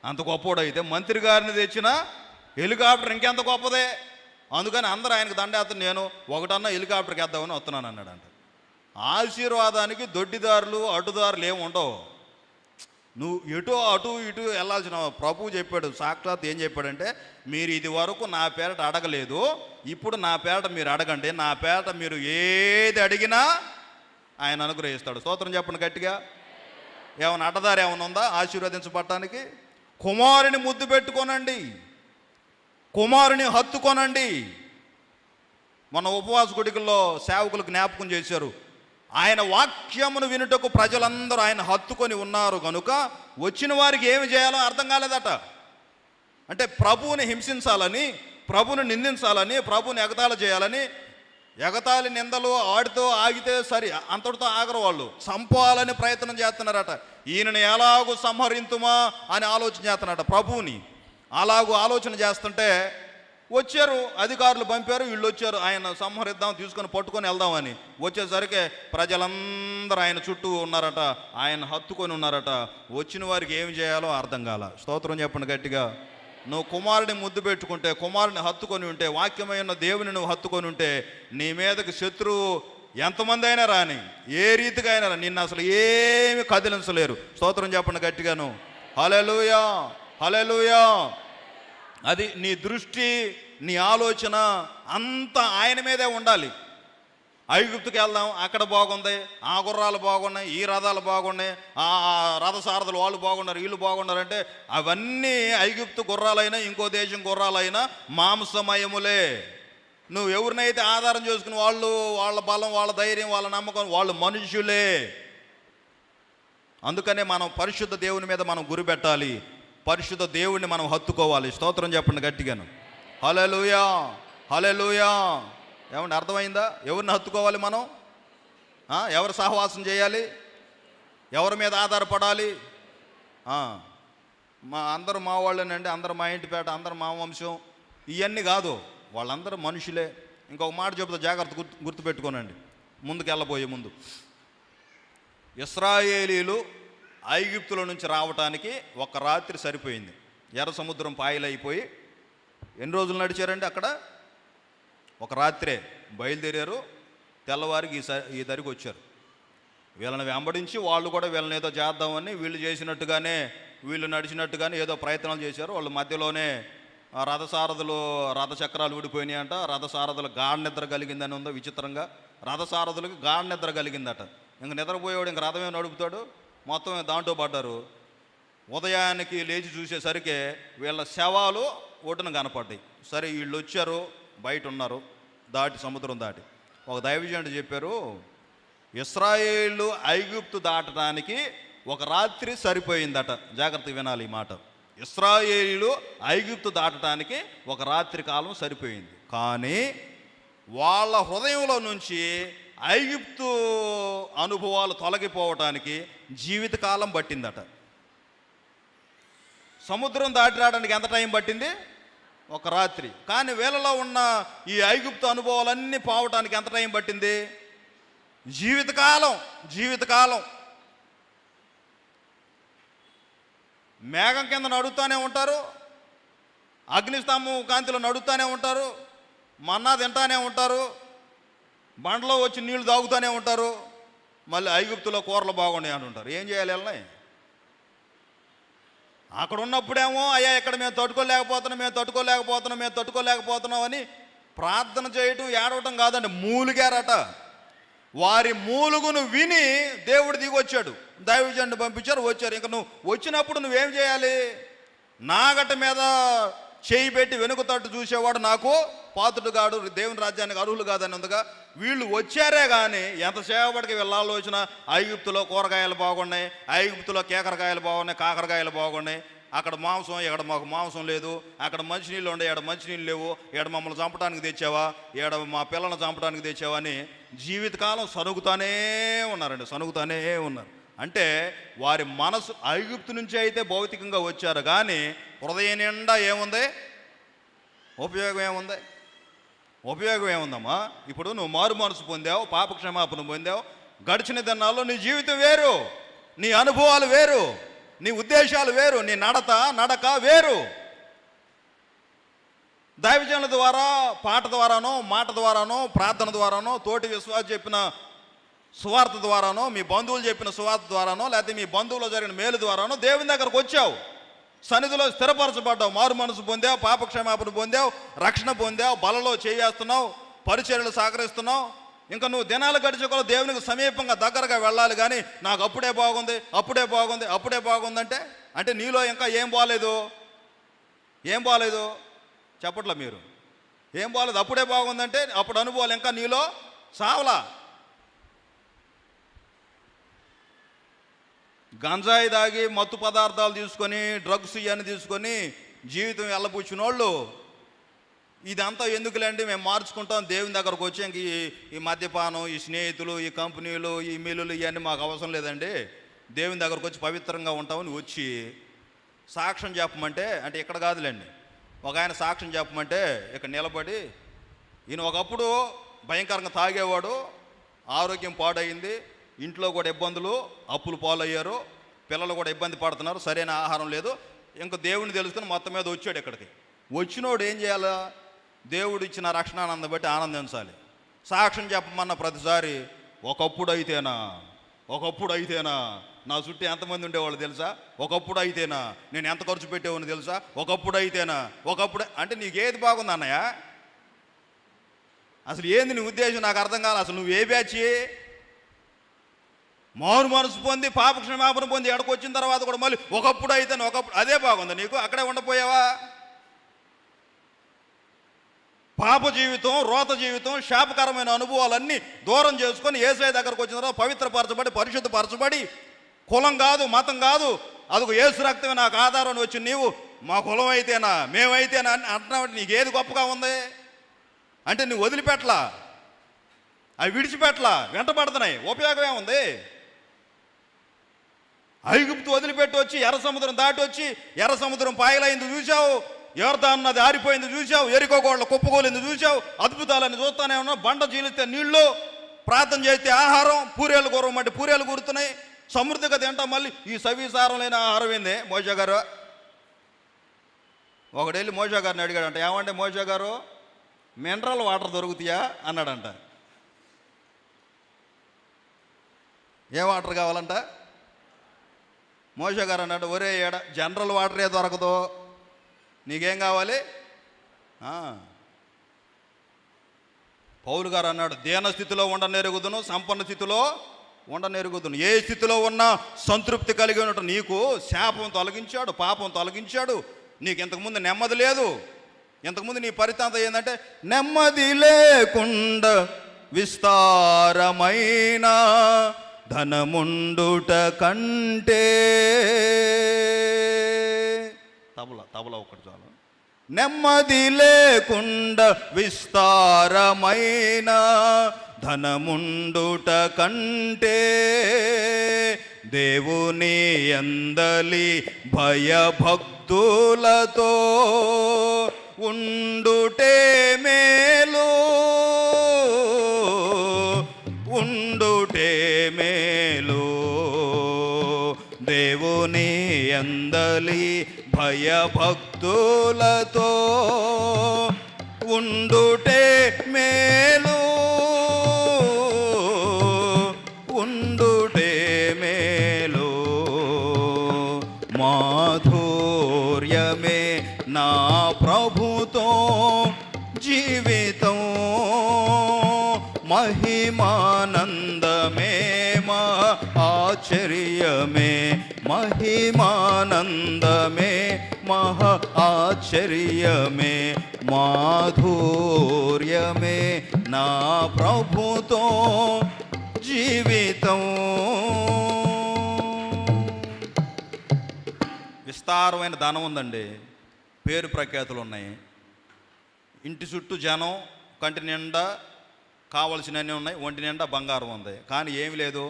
అంత గొప్పోడైతే మంత్రి గారిని తెచ్చిన హెలికాప్టర్ ఇంకెంత గొప్పదే, అందుకని అందరూ ఆయనకు దండేస్తాను, నేను ఒకటన్నా హెలికాప్టర్కి వేద్దామని వస్తున్నాను అన్నాడంట. ఆశీర్వాదానికి దొడ్డిదారులు అడ్డుదారులు ఏమి ఉండవు. నువ్వు అటు ఇటు వెళ్ళాల్సిన ప్రభువు చెప్పాడు. సాక్షాత్ ఏం చెప్పాడంటే, మీరు ఇది వరకు నా పేరట అడగలేదు, ఇప్పుడు నా పేరట మీరు అడగండి, నా పేరట మీరు ఏది అడిగినా ఆయన అనుగ్రహిస్తాడు. స్తోత్రం చెప్పండి గట్టిగా. ఏమైనా అడ్డదారి ఏమైనా ఉందా ఆశీర్వదించబడటానికి? కుమారుని ముద్దు పెట్టుకోనండి, కుమారుని హత్తుకోనండి. మన ఉపవాస గుడికల్లో సేవకులు జ్ఞాపకం చేశారు, ఆయన వాక్యమును వినుటకు ప్రజలందరూ ఆయన హత్తుకొని ఉన్నారు కనుక వచ్చిన వారికి ఏమి చేయాలో అర్థం కాలేదట. అంటే ప్రభువుని హింసించాలని, ప్రభువుని నిందించాలని, ప్రభువుని ఎగతాళి చేయాలని, ఎగతాళి నిందలు ఆడితో ఆగితే సరి, అంతటితో ఆగరు వాళ్ళు, చంపాలని ప్రయత్నం చేస్తున్నారట. ఈయనని ఎలాగూ సంహరింతుమా అని ఆలోచన చేస్తున్నారట. ప్రభువుని అలాగూ ఆలోచన చేస్తుంటే వచ్చారు అధికారులు, పంపారు, వీళ్ళు వచ్చారు ఆయన సంహరిద్దాం, తీసుకొని పట్టుకొని వెళ్దామని. వచ్చేసరికి ప్రజలందరూ ఆయన చుట్టూ ఉన్నారట, ఆయన హత్తుకొని ఉన్నారట. వచ్చిన వారికి ఏమి చేయాలో అర్థం కాల. స్తోత్రం చెప్పండి గట్టిగా. నువ్వు కుమారుని ముద్దు పెట్టుకుంటే, కుమారుని హత్తుకొని ఉంటే, వాక్యమైన దేవుని నువ్వు హత్తుకొని ఉంటే, నీ మీదకి శత్రువు ఎంతమంది అయినా రాని, ఏ రీతిగా అయినా నిన్ను అసలు ఏమి కదిలించలేరు. స్తోత్రం చెప్పండి గట్టిగాను. హల్లెలూయా, హల్లెలూయా. అది నీ దృష్టి, నీ ఆలోచన అంతా ఆయన మీదే ఉండాలి. ఐగుప్తుకి వెళ్దాం, అక్కడ బాగుంది, ఆ గుర్రాలు బాగున్నాయి, ఈ రథాలు బాగున్నాయి, ఆ రథసారథులు వాళ్ళు బాగున్నారు, వీళ్ళు బాగున్నారంటే అవన్నీ ఐగుప్తు గుర్రాలైనా ఇంకో దేశం గుర్రాలైనా మాంసమయములే. నువ్వు ఎవరినైతే ఆధారం చేసుకుని వాళ్ళ బలం, వాళ్ళ ధైర్యం, వాళ్ళ నమ్మకం, వాళ్ళు మనుషులే. అందుకనే మనం పరిశుద్ధ దేవుని మీద మనం గురి పెట్టాలి, పరిశుద్ధ దేవుణ్ణి మనం హత్తుకోవాలి. స్తోత్రం చెప్పండి గట్టిగాను. హల్లెలూయా, హల్లెలూయా. ఏమంటే అర్థమైందా? ఎవరిని హత్తుకోవాలి మనం? ఎవరు సహవాసం చేయాలి? ఎవరి మీద ఆధారపడాలి? అందరూ మా వాళ్ళేనండి, అందరూ మా ఇంటి పేట, అందరూ మా వంశం, ఇవన్నీ కాదు, వాళ్ళందరూ మనుషులే. ఇంకొక మాట చెబుతా, జాగ్రత్త గుర్తుపెట్టుకోనండి ముందుకెళ్ళబోయే ముందు. ఇశ్రాయేలీలు ఐగుప్తుల నుంచి రావటానికి ఒక రాత్రి సరిపోయింది. ఎర్ర సముద్రం పాయలైపోయి ఎన్ని రోజులు నడిచారండి అక్కడ? ఒక రాత్రే బయలుదేరారు, తెల్లవారికి ఈ దరికి వచ్చారు. వీళ్ళని వెంబడించి వాళ్ళు కూడా వీళ్ళని ఏదో చేద్దామని వీళ్ళు చేసినట్టుగానే, వీళ్ళు నడిచినట్టుగానే ఏదో ప్రయత్నాలు చేశారు. వాళ్ళు మధ్యలోనే ఆ రథసారథులు రథచక్రాలు ఊడిపోయినాయంట. రథసారథులు గాఢ నిద్ర కలిగిందని ఉందో విచిత్రంగా. రథసారథులకి గాఢ నిద్ర కలిగిందట. ఇంక నిద్రపోయేవాడు ఇంక రథమే నడుపుతాడు. మొత్తం దాంట్లో పడ్డారు. ఉదయానికి లేచి చూసేసరికి వీళ్ళ శవాలు ఒడ్డున కనపడ్డాయి. సరే వీళ్ళు వచ్చారు, బయట ఉన్నారు, సముద్రం దాటి. ఒక దైవజనుడు చెప్పారు, ఇశ్రాయేలు ఐగుప్తు దాటడానికి ఒక రాత్రి సరిపోయిందట. జాగ్రత్త వినాలి ఈ మాట. ఇశ్రాయేలు ఐగుప్తు దాటడానికి ఒక రాత్రి కాలం సరిపోయింది. కానీ వాళ్ళ హృదయంలో నుంచి ఐగుప్తు అనుభవాలు తొలగిపోవటానికి జీవితకాలం పట్టిందట. సముద్రం దాటి రావడానికి ఎంత టైం పట్టింది? ఒక రాత్రి. కానీ వీళ్ళలో ఉన్న ఈ ఐగుప్తు అనుభవాలన్నీ పోవటానికి ఎంత టైం పట్టింది? జీవితకాలం. మేఘం కింద నడుస్తూనే ఉంటారు, అగ్నిస్తంభం కాంతిలో నడుస్తూనే ఉంటారు, మన్నా తింటానే ఉంటారు, బండలో వచ్చి నీళ్లు తాగుతూనే ఉంటారు, మళ్ళీ ఐగుప్తులో కూరలు బాగున్నాయి అని ఉంటారు. ఏం చేయాలి వెళ్ళని? అక్కడ ఉన్నప్పుడేమో అయ్యా ఇక్కడ మేము తట్టుకోలేకపోతున్నాం అని ప్రార్థన చేయటం, ఏడవటం కాదండి, మూలిగారట. వారి మూలుగును విని దేవుడు దిగి వచ్చాడు. దైవజనుడిని పంపించారు, వచ్చారు. ఇంక నువ్వు వచ్చినప్పుడు నువ్వేం చేయాలి? నాగట మీద చేయి పెట్టి వెనుక తట్టు చూసేవాడు నాకు పాత్రుడు కాడు, దేవుని రాజ్యానికి అర్హులు కాదని ఉందిగా. వీళ్ళు వచ్చారే కానీ ఎంతసేపటికి వెళ్ళాలో వచ్చిన ఐగుప్తులో కూరగాయలు బాగున్నాయి, ఐగుప్తులో కేకరకాయలు బాగున్నాయి, కాకరకాయలు బాగున్నాయి, అక్కడ మాంసం, ఇక్కడ మాకు మాంసం లేదు, అక్కడ మంచినీళ్ళు ఉండే, ఇక్కడ మంచినీళ్ళు లేవు, ఇక్కడ మమ్మల్ని చంపడానికి తెచ్చావా, ఇక్కడ మా పిల్లల్ని చంపడానికి తెచ్చావా అని జీవితకాలం సనుగుతానే ఉన్నారు. అంటే వారి మనసు ఐగుప్తు నుంచి అయితే భౌతికంగా వచ్చారు కానీ హృదయం నిండా ఏముంది? ఉపయోగం ఏముందమ్మా? ఇప్పుడు నువ్వు మారు మనసు పొందావు, పాప క్షమాపణ పొందావు, గడిచిన దినాల్లో నీ జీవితం వేరు, నీ అనుభవాలు వేరు, నీ ఉద్దేశాలు వేరు, నీ నడక వేరు. దైవజనుల ద్వారా, పాట ద్వారానో, మాట ద్వారానో, ప్రార్థన ద్వారానో, తోటి విశ్వాసం చెప్పిన సువార్త ద్వారానో, మీ బంధువులు చెప్పిన సువార్త ద్వారానో, లేకపోతే మీ బంధువులో జరిగిన మేలు ద్వారానో దేవుని దగ్గరకు వచ్చావు, సన్నిధిలో స్థిరపరచబడ్డావు, మారు మనసు పొందావు, పాప క్షమాపణ పొందావు, రక్షణ పొందావు, బలలో చేయేస్తున్నావు, పరిచర్యలు సహకరిస్తున్నావు. ఇంకా నువ్వు దినాలు గడిచేకొల దేవునికి సమీపంగా దగ్గరగా వెళ్ళాలి. కానీ నాకు అప్పుడే బాగుంది అంటే నీలో ఇంకా ఏం బాగాలేదు చెప్పట్లా మీరు? ఏం బాగాలేదు? అప్పుడే బాగుందంటే అప్పుడు అనుభవాలు ఇంకా నీలో సావలా. గంజాయి దాగి మత్తు పదార్థాలు తీసుకొని, డ్రగ్స్ ఇవన్నీ తీసుకొని జీవితం వెళ్ళబుచ్చిన వాళ్ళు ఇదంతా ఎందుకులేండి మేము మార్చుకుంటాం, దేవుని దగ్గరకు వచ్చి ఇంక ఈ మద్యపానం, ఈ స్నేహితులు, ఈ కంపెనీలు, ఈ మిల్లులు ఇవన్నీ మాకు అవసరం లేదండి, దేవుని దగ్గరకు వచ్చి పవిత్రంగా ఉంటామని వచ్చి సాక్ష్యం చెప్పమంటే, అంటే ఇక్కడ కాదులేండి, ఒక ఆయన సాక్ష్యం చెప్పమంటే ఇక్కడ నిలబడి, ఈయన ఒకప్పుడు భయంకరంగా తాగేవాడు, ఆరోగ్యం పాడైంది, ఇంట్లో కూడా ఇబ్బందులు, అప్పులు పాలయ్యారు, పిల్లలు కూడా ఇబ్బంది పడుతున్నారు, సరైన ఆహారం లేదు, ఇంకా దేవుని తెలుసుకుని మొత్తం మీద వచ్చాడు. ఇక్కడికి వచ్చినోడు ఏం చేయాలా? దేవుడు ఇచ్చిన రక్షణానందం బట్టి ఆనందించాలి. సాక్ష్యం చెప్పమన్న ప్రతిసారి ఒకప్పుడు అయితేనా నా చుట్టూ ఎంతమంది ఉండేవాళ్ళు తెలుసా, ఒకప్పుడు అయితేనా నేను ఎంత ఖర్చు పెట్టేవాడిని తెలుసా, ఒకప్పుడు అంటే నీకు ఏది బాగుంది అన్నయ్య? అసలు ఏంది నీ ఉద్దేశం? నాకు అర్థం కాదు. అసలు నువ్వు ఏ బ్యాచ్? మారు మనసు పొంది పాప క్షమాపణ పొంది ఎక్కడికి వచ్చిన తర్వాత కూడా మళ్ళీ ఒకప్పుడు అదే బాగుంది నీకు? అక్కడే ఉండిపోయావా? పాప జీవితం, రోత జీవితం, శాపకరమైన అనుభవాలన్నీ దూరం చేసుకొని యేసయ్య దగ్గరకు వచ్చిన తర్వాత పవిత్రపరచబడి, పరిశుద్ధపరచబడి, కులం కాదు, మతం కాదు, అదొక యేసు రక్తమే నాకు ఆధారం వచ్చి నీవు మా కులం అయితేనా, మేమైతేనా అని అంటున్నావు. నీకు ఏది గొప్పగా ఉంది? అంటే నువ్వు వదిలిపెట్టలా, అవి విడిచిపెట్టలా, వెంటబడుతున్నాయి, ఉపయోగం ఏముంది? ఐగుప్తు వదిలిపెట్టి వచ్చి ఎర్ర సముద్రం దాటి వచ్చి ఎర్ర సముద్రం పాయలైంది చూసావు, యోర్దాను నది ఆరిపోయింది చూసావు, ఎరికో గోడలు కుప్పగోలింది చూసావు, అద్భుతాలని చూస్తానే ఉన్నావు. బండ చీలిస్తే నీళ్లు, ప్రార్థన చేస్తే ఆహారం, పూరేలు కూరమంటే పూరేలు కూరుతున్నాయి, సమృద్ధిగా తింటాం. మళ్ళీ ఈ సవిసారం లేని ఆహారం ఏంది? మోషే గారు ఒకడెళ్ళి మోషే గారిని అడిగాడంట, ఏమంటే మోషే గారు మినరల్ వాటర్ దొరుకుతాయా అన్నాడంట. ఏ వాటర్ కావాలంట? మోషే గారు అన్నాడు, ఒరే జనరల్ వాటరే దొరకదు, నీకేం కావాలి? పౌలు గారు అన్నాడు, దీన స్థితిలో ఉండనెరుగుదును, సంపన్న స్థితిలో ఉండనెరుగుదును. ఏ స్థితిలో ఉన్నా సంతృప్తి కలిగి ఉన్నట్టు. నీకు శాపం తొలగించాడు, పాపం తొలగించాడు. నీకు ఇంతకుముందు నెమ్మది లేదు. ఇంతకుముందు నీ పరితాంతం ఏంటంటే, నెమ్మది లేకుండా విస్తారమైన ధనముండుట కంటే. తబల ఒకటి చాలు. నెమ్మది లేకుండా విస్తారమైన ధనముండుట కంటే దేవుని యందలి భయభక్తులతో ఉండుటే మేలు, ఉండుటే మేలు. దేవుని యందలి భయభక్తులతో ఉండుటే మేలు, ఉండుటే మేలు. మాధుర్యమే నా ప్రభుతో జీవితం, మహిమానందమే మా ఆశ్చర్యమే, మహిమానందమే మహా ఆశ్చర్యమే. మాధుర్యమే నా ప్రభుతో జీవితం. విస్తారమైన ధనం ఉందండి, పేరు ప్రఖ్యాతులు ఉన్నాయి, ఇంటి చుట్టూ జనం, కంటి నిండా కావలసినవన్నీ ఉన్నాయి, ఒంటి నిండా బంగారం ఉంది. కానీ ఏమి లేదు,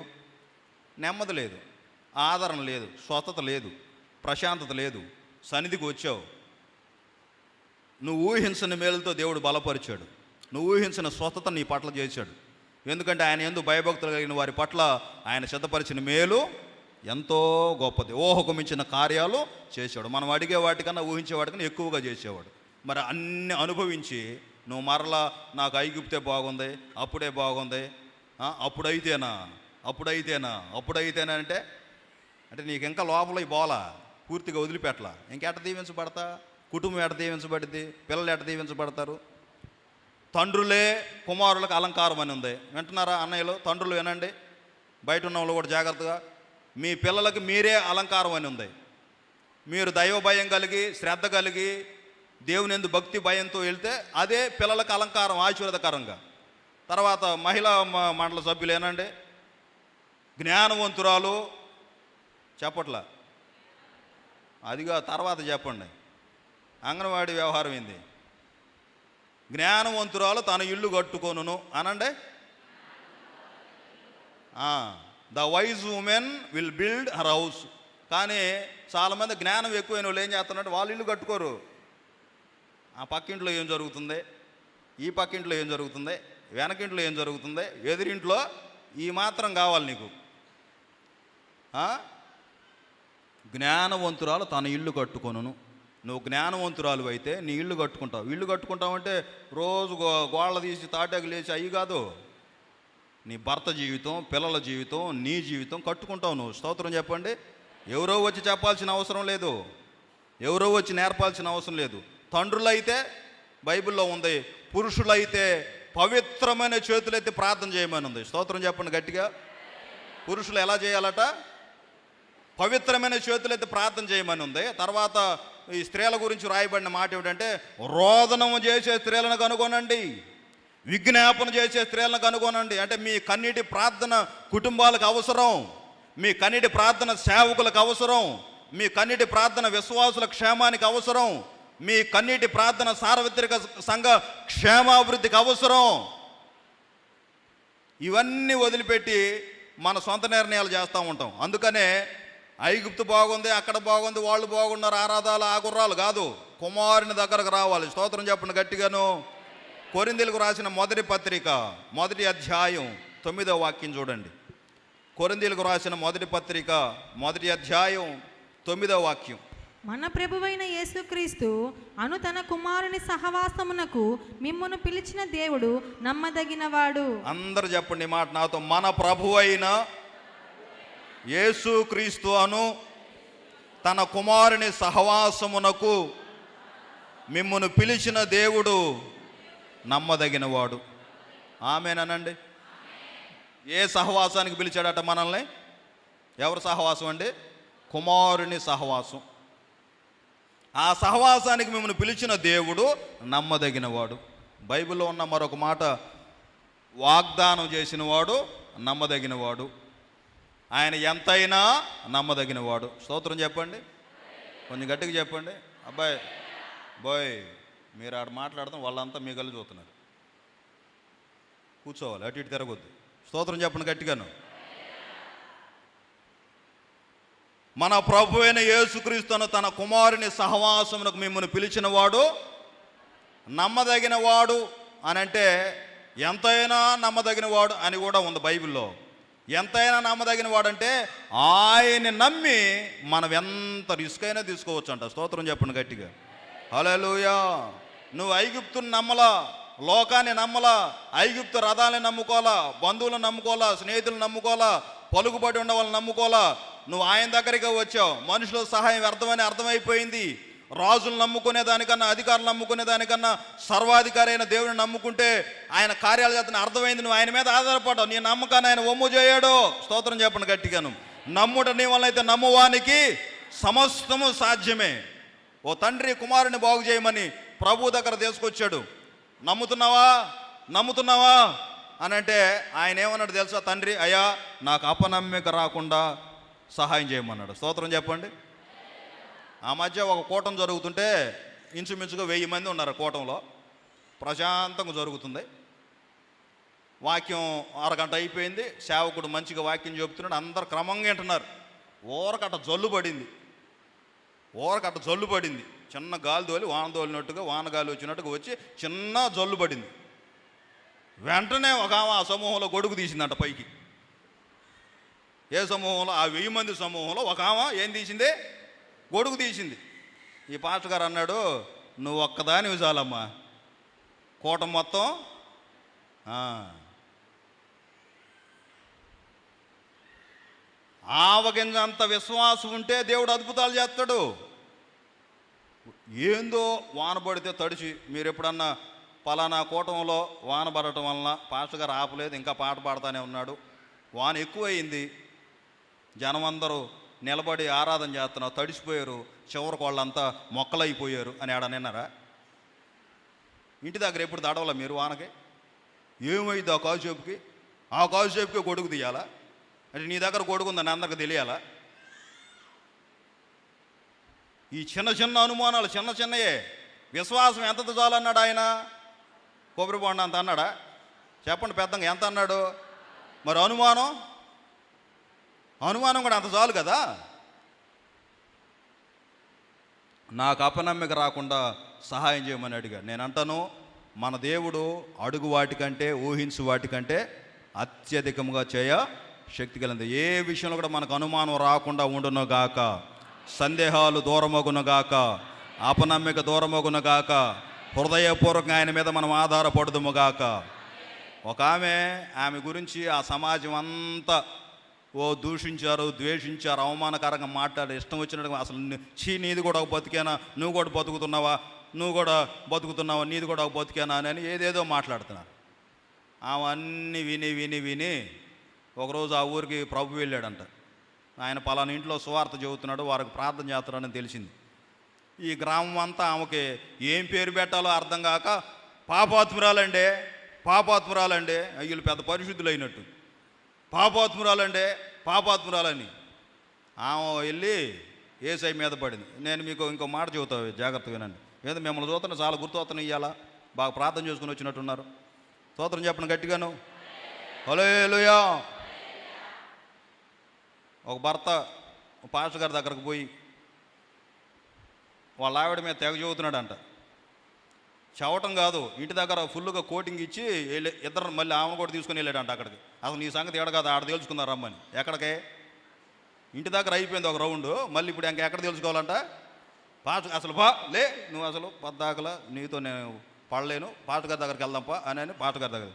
నెమ్మది లేదు, ఆదరణ లేదు, స్వస్థత లేదు, ప్రశాంతత లేదు. సన్నిధికి వచ్చావు, నువ్వు ఊహించిన మేలుతో దేవుడు బలపరిచాడు, నువ్వు ఊహించిన స్వస్థత నీ పట్ల చేశాడు. ఎందుకంటే ఆయన యందు భయభక్తులు కలిగిన వారి పట్ల ఆయన సిద్ధపరిచిన మేలు ఎంతో గొప్పది. ఊహకు మించిన కార్యాలు చేశాడు. మనం అడిగే వాటికన్నా ఊహించే వాటికన్నా ఎక్కువగా చేసేవాడు. మరి అన్ని అనుభవించి నువ్వు మరలా నాకు ఐగుప్తే బాగుంది, అప్పుడే బాగుంది, అప్పుడైతేనా అంటే నీకు ఇంకా లోపల బోలా పూర్తిగా వదిలిపెట్టలా. ఇంకెట దీవించబడతా, కుటుంబం ఎట దీవించబడింది, పిల్లలు ఎట దీవించబడతారు. తండ్రులే కుమారులకు అలంకారం అని ఉంది. వింటున్నారా అన్నయ్యలు, తండ్రులు వినండి, బయట ఉన్న వాళ్ళు కూడా జాగ్రత్తగా. మీ పిల్లలకి మీరే అలంకారం అని ఉంది. మీరు దైవ భయం కలిగి, శ్రద్ధ కలిగి, దేవుని యందు భక్తి భయంతో వెళ్తే అదే పిల్లలకు అలంకారం, ఆశీర్వాదకరంగా. తర్వాత మహిళా మండల సభ్యులు ఏనండి, జ్ఞానవంతురాలు చెప్పట్లా, అదిగా తర్వాత చెప్పండి. అంగన్వాడీ వ్యవహారం ఏంది? జ్ఞానవంతురాలు తన ఇల్లు కట్టుకొనును అనండి. The wise women will build her house. కానీ చాలామంది జ్ఞానం ఎక్కువైన వాళ్ళు ఏం చేస్తున్నట్టు వాళ్ళు ఇల్లు కట్టుకోరు. ఆ పక్కింట్లో ఏం జరుగుతుంది, ఈ పక్కింట్లో ఏం జరుగుతుంది, వెనకింట్లో ఏం జరుగుతుంది, ఎదురింట్లో ఈ మాత్రం కావాలి నీకు. జ్ఞానవంతురాలు తన ఇల్లు కట్టుకొనును. నువ్వు జ్ఞానవంతురాలు అయితే నీ ఇల్లు కట్టుకుంటావు. ఇల్లు కట్టుకుంటావంటే రోజు గోళ్ళ తీసి తాటాకు లేచి అయ్యి కాదు. నీ భర్త జీవితం, పిల్లల జీవితం, నీ జీవితం కట్టుకుంటావు నువ్వు. స్తోత్రం చెప్పండి. ఎవరో వచ్చి చెప్పాల్సిన అవసరం లేదు, ఎవరో వచ్చి నేర్పాల్సిన అవసరం లేదు. తండ్రులైతే బైబిల్లో ఉంది, పురుషులైతే పవిత్రమైన చేతులైతే ప్రార్థన చేయమని ఉంది. స్తోత్రం చెప్పండి గట్టిగా. పురుషులు ఎలా చేయాలట? పవిత్రమైన చేతులైతే ప్రార్థన చేయమని ఉంది. తర్వాత ఈ స్త్రీల గురించి రాయబడిన మాట ఏమిటంటే, రోదనము చేసే స్త్రీలను కనుగొనండి, విజ్ఞాపన చేసే స్త్రీలను కనుగొనండి. అంటే మీ కన్నీటి ప్రార్థన కుటుంబాలకు అవసరం, మీ కన్నీటి ప్రార్థన సేవకులకు అవసరం, మీ కన్నీటి ప్రార్థన విశ్వాసుల క్షేమానికి అవసరం, మీ కన్నీటి ప్రార్థన సార్వత్రిక సంఘ క్షేమాభివృద్ధికి అవసరం. ఇవన్నీ వదిలిపెట్టి మన సొంత నిర్ణయాలు చేస్తూ ఉంటాం. అందుకనే ఐగుప్తు బాగుంది, అక్కడ బాగుంది, వాళ్ళు బాగున్నారు, ఆరాధాలు ఆ గుర్రాలు కాదు, కుమారుని దగ్గరకు రావాలి. స్తోత్రం చెప్పండి గట్టిగాను. కొరింథీయులకు రాసిన మొదటి పత్రిక 1వ అధ్యాయం 9వ వాక్యం చూడండి. కొరింథీయులకు రాసిన మొదటి పత్రిక 1వ అధ్యాయం 9వ వాక్యం. మన ప్రభువైన యేసుక్రీస్తు అను తన కుమారుని సహవాసమునకు మిమ్మును పిలిచిన దేవుడు నమ్మదగినవాడు. అందరు చెప్పండి మాట నాతో, మన ప్రభువైన యేసుక్రీస్తు అను తన కుమారుని సహవాసమునకు మిమ్మును పిలిచిన దేవుడు నమ్మదగినవాడు. ఆమేనండి. ఏ సహవాసానికి పిలిచాడట మనల్ని? ఎవరు సహవాసం అండి? కుమారుని సహవాసం. ఆ సహవాసానికి మిమ్మల్ని పిలిచిన దేవుడు నమ్మదగినవాడు. బైబిల్లో ఉన్న మరొక మాట, వాగ్దానం చేసినవాడు నమ్మదగినవాడు. ఆయన ఎంతైనా నమ్మదగినవాడు. స్తోత్రం చెప్పండి, కొంచెం గట్టిగా చెప్పండి. అబ్బాయి బాయ్, మీరు ఆడ మాట్లాడతాం, వాళ్ళంతా మీ గల్లి చూస్తున్నారు. కూర్చోవాలి, అటు ఇటు తిరగొద్దు. స్తోత్రం చెప్పండి గట్టిగాను. మన ప్రభు అయిన యేసుక్రీస్తును తన కుమారుని సహవాసమునకు మిమ్మల్ని పిలిచిన వాడు నమ్మదగిన వాడు అని అంటే ఎంతైనా నమ్మదగిన వాడు అని కూడా ఉంది బైబిల్లో. ఎంతైనా నమ్మదగిన వాడంటే ఆయన్ని నమ్మి మనం ఎంత రిస్క్ అయినా తీసుకోవచ్చు అంట. స్తోత్రం చెప్పండి గట్టిగా. హల్లెలూయా. నువ్వు ఐగుప్తుని నమ్మలా, లోకాన్ని నమ్మలా, ఐగుప్తు రథాలని నమ్ముకోవాలా, బంధువులను నమ్ముకోవాలా, స్నేహితులను నమ్ముకోవాలా, పలుకుబడి ఉన్న వాళ్ళని నమ్ముకోవాలా. నువ్వు ఆయన దగ్గరికి వచ్చావు, మనుషుల సహాయం వ్యర్థమని అర్థమైపోయింది. రాజులు నమ్ముకునే దానికన్నా, అధికారులు నమ్ముకునే దానికన్నా సర్వాధికారి అయిన దేవుడిని నమ్ముకుంటే ఆయన కార్యాలు చేస్తున్న అర్థమైంది. నువ్వు ఆయన మీద ఆధారపడ్డావు, నీ నమ్మకాన్ని ఆయన ఒమ్ము చేయడు. స్తోత్రం చెప్పండి గట్టిగాను. నమ్ముట నీ వల్ల అయితే నమ్మువానికి సమస్తము సాధ్యమే. ఓ తండ్రి కుమారుని బాగు చేయమని ప్రభు దగ్గర తీసుకొచ్చాడు. నమ్ముతున్నావా అని అంటే ఆయన ఏమన్నాడు తెలుసా? తండ్రి, అయ్యా నాకు అపనమ్మిక రాకుండా సహాయం చేయమన్నాడు. స్తోత్రం చెప్పండి. ఆ మధ్య ఒక కూటం జరుగుతుంటే ఇంచుమించుగా 1000 మంది ఉన్నారు. కూటంలో ప్రశాంతంగా జరుగుతుంది. వాక్యం అరగంట అయిపోయింది, సేవకుడు మంచిగా వాక్యం చెబుతున్నాడు, అందరు క్రమంగా వింటున్నారు. ఊరకట్ట జల్లు పడింది. చిన్న గాలి తోలి వాన తోలినట్టుగా, వానగాలి వచ్చినట్టుగా వచ్చి చిన్న జల్లు పడింది. వెంటనే ఒక ఆమె ఆ సమూహంలో గొడుగు తీసిందంట పైకి. ఏ సమూహంలో? ఆ 1000 మంది సమూహంలో ఒక ఆమె ఏం తీసింది? గొడుగు తీసింది. ఈ పాస్టర్ గారు అన్నాడు, నువ్వు ఒక్కదానివి చాలమ్మా, కూటం మొత్తం ఆవగింజంత విశ్వాసం ఉంటే దేవుడు అద్భుతాలు చేస్తాడు. ఏందో వాన పడితే తడిచి, మీరు ఎప్పుడన్నా పలానా కూటంలో వాన పడటం వలన పాస్టర్ గారు ఆపలేదు, ఇంకా పాట పాడుతూనే ఉన్నాడు, వాన ఎక్కువయింది, జనం అందరూ నిలబడి ఆరాధన చేస్తున్నారు, తడిసిపోయారు, చివరికి వాళ్ళంతా మొక్కలైపోయారు అని విన్నారా? ఇంటి దగ్గర ఎప్పుడు తడవలా మీరు వానకి? ఏమైంది ఆ కాసేపుకి గొడుగు తీయాలా? అంటే నీ దగ్గర గొడుగు ఉందని అందరికి తెలియాలా? ఈ చిన్న అనుమానాలు చిన్నయే. విశ్వాసం ఎంత చాలన్నాడు ఆయన? కొబ్బరి బొండ అంత అన్నాడా? చెప్పండి పెద్దంగా, ఎంత అన్నాడు? మరి అనుమానం కూడా అంత చాలు కదా. నాకు అపనమ్మిక రాకుండా సహాయం చేయమని అడిగాడు. నేను అంటాను, మన దేవుడు అడుగు వాటికంటే, ఊహించు వాటికంటే అత్యధికంగా చేయ శక్తి కలిగింది. ఏ విషయంలో కూడా మనకు అనుమానం రాకుండా ఉండును గాక, సందేహాలు దూరమగును గాక, అపనమ్మిక దూరమగును గాక, హృదయపూర్వకంగా ఆయన మీద మనం ఆధారపడదుము గాక. ఒక ఆమె గురించి ఆ సమాజం అంతా దూషించారు, ద్వేషించారు, అవమానకరంగా మాట్లాడి ఇష్టం వచ్చినట్టు, అసలు నీది కూడా ఒక బతికేనా, నువ్వు కూడా బతుకుతున్నావా, నీది కూడా ఒక బతికేనా అని ఏదేదో మాట్లాడుతున్నారు. ఆమె అన్నీ విని ఒకరోజు ఆ ఊరికి ప్రభు వెళ్ళాడంట. ఆయన పలానా ఇంట్లో సువార్త చెబుతున్నాడు, వారికి ప్రార్థన చేస్తున్నాడని తెలిసింది. ఈ గ్రామం అంతా ఆమెకి ఏం పేరు పెట్టాలో అర్థం కాక పాపాత్మురాలండి వీళ్ళు పెద్ద పరిశుద్ధులు అయినట్టు, పాపాత్మురాలని ఆమె వెళ్ళి ఏసై మీద పడింది. నేను మీకు ఇంకో మాట చెబుతాను, జాగ్రత్తగా వినండి. ఏదో మిమ్మల్ని చూస్తున్నా చాలా గుర్తొస్తున్నాయి, ఇవ్వాలా బాగా ప్రార్థన చేసుకుని వచ్చినట్టున్నారు. స్తోత్రం చెప్పండి గట్టిగాను. హల్లెలూయా. ఒక భర్త పాస్టర్ గారి దగ్గరకు పోయి వాళ్ళ ఆవిడ మీద తెగ చెబుతున్నాడంట. చవటం కాదు, ఇంటి దగ్గర ఫుల్గా కోటింగ్ ఇచ్చి ఇద్దరు మళ్ళీ ఆమెను కూడా తీసుకుని వెళ్ళాడంట అక్కడికి. అసలు నీ సంగతి ఏడ కాదు, ఆడ తెలుసుకున్నారు రమ్మని. ఎక్కడికే? ఇంటి దగ్గర అయిపోయింది ఒక రౌండ్, మళ్ళీ ఇప్పుడు ఇంకా ఎక్కడ తెలుసుకోవాలంట? అసలు లే నువ్వు అసలు పద్దాకలా నీతో నేను పడలేను, పాస్టర్ గారి దగ్గరికి వెళ్దాంపా అని పాస్టర్ గారి దగ్గర.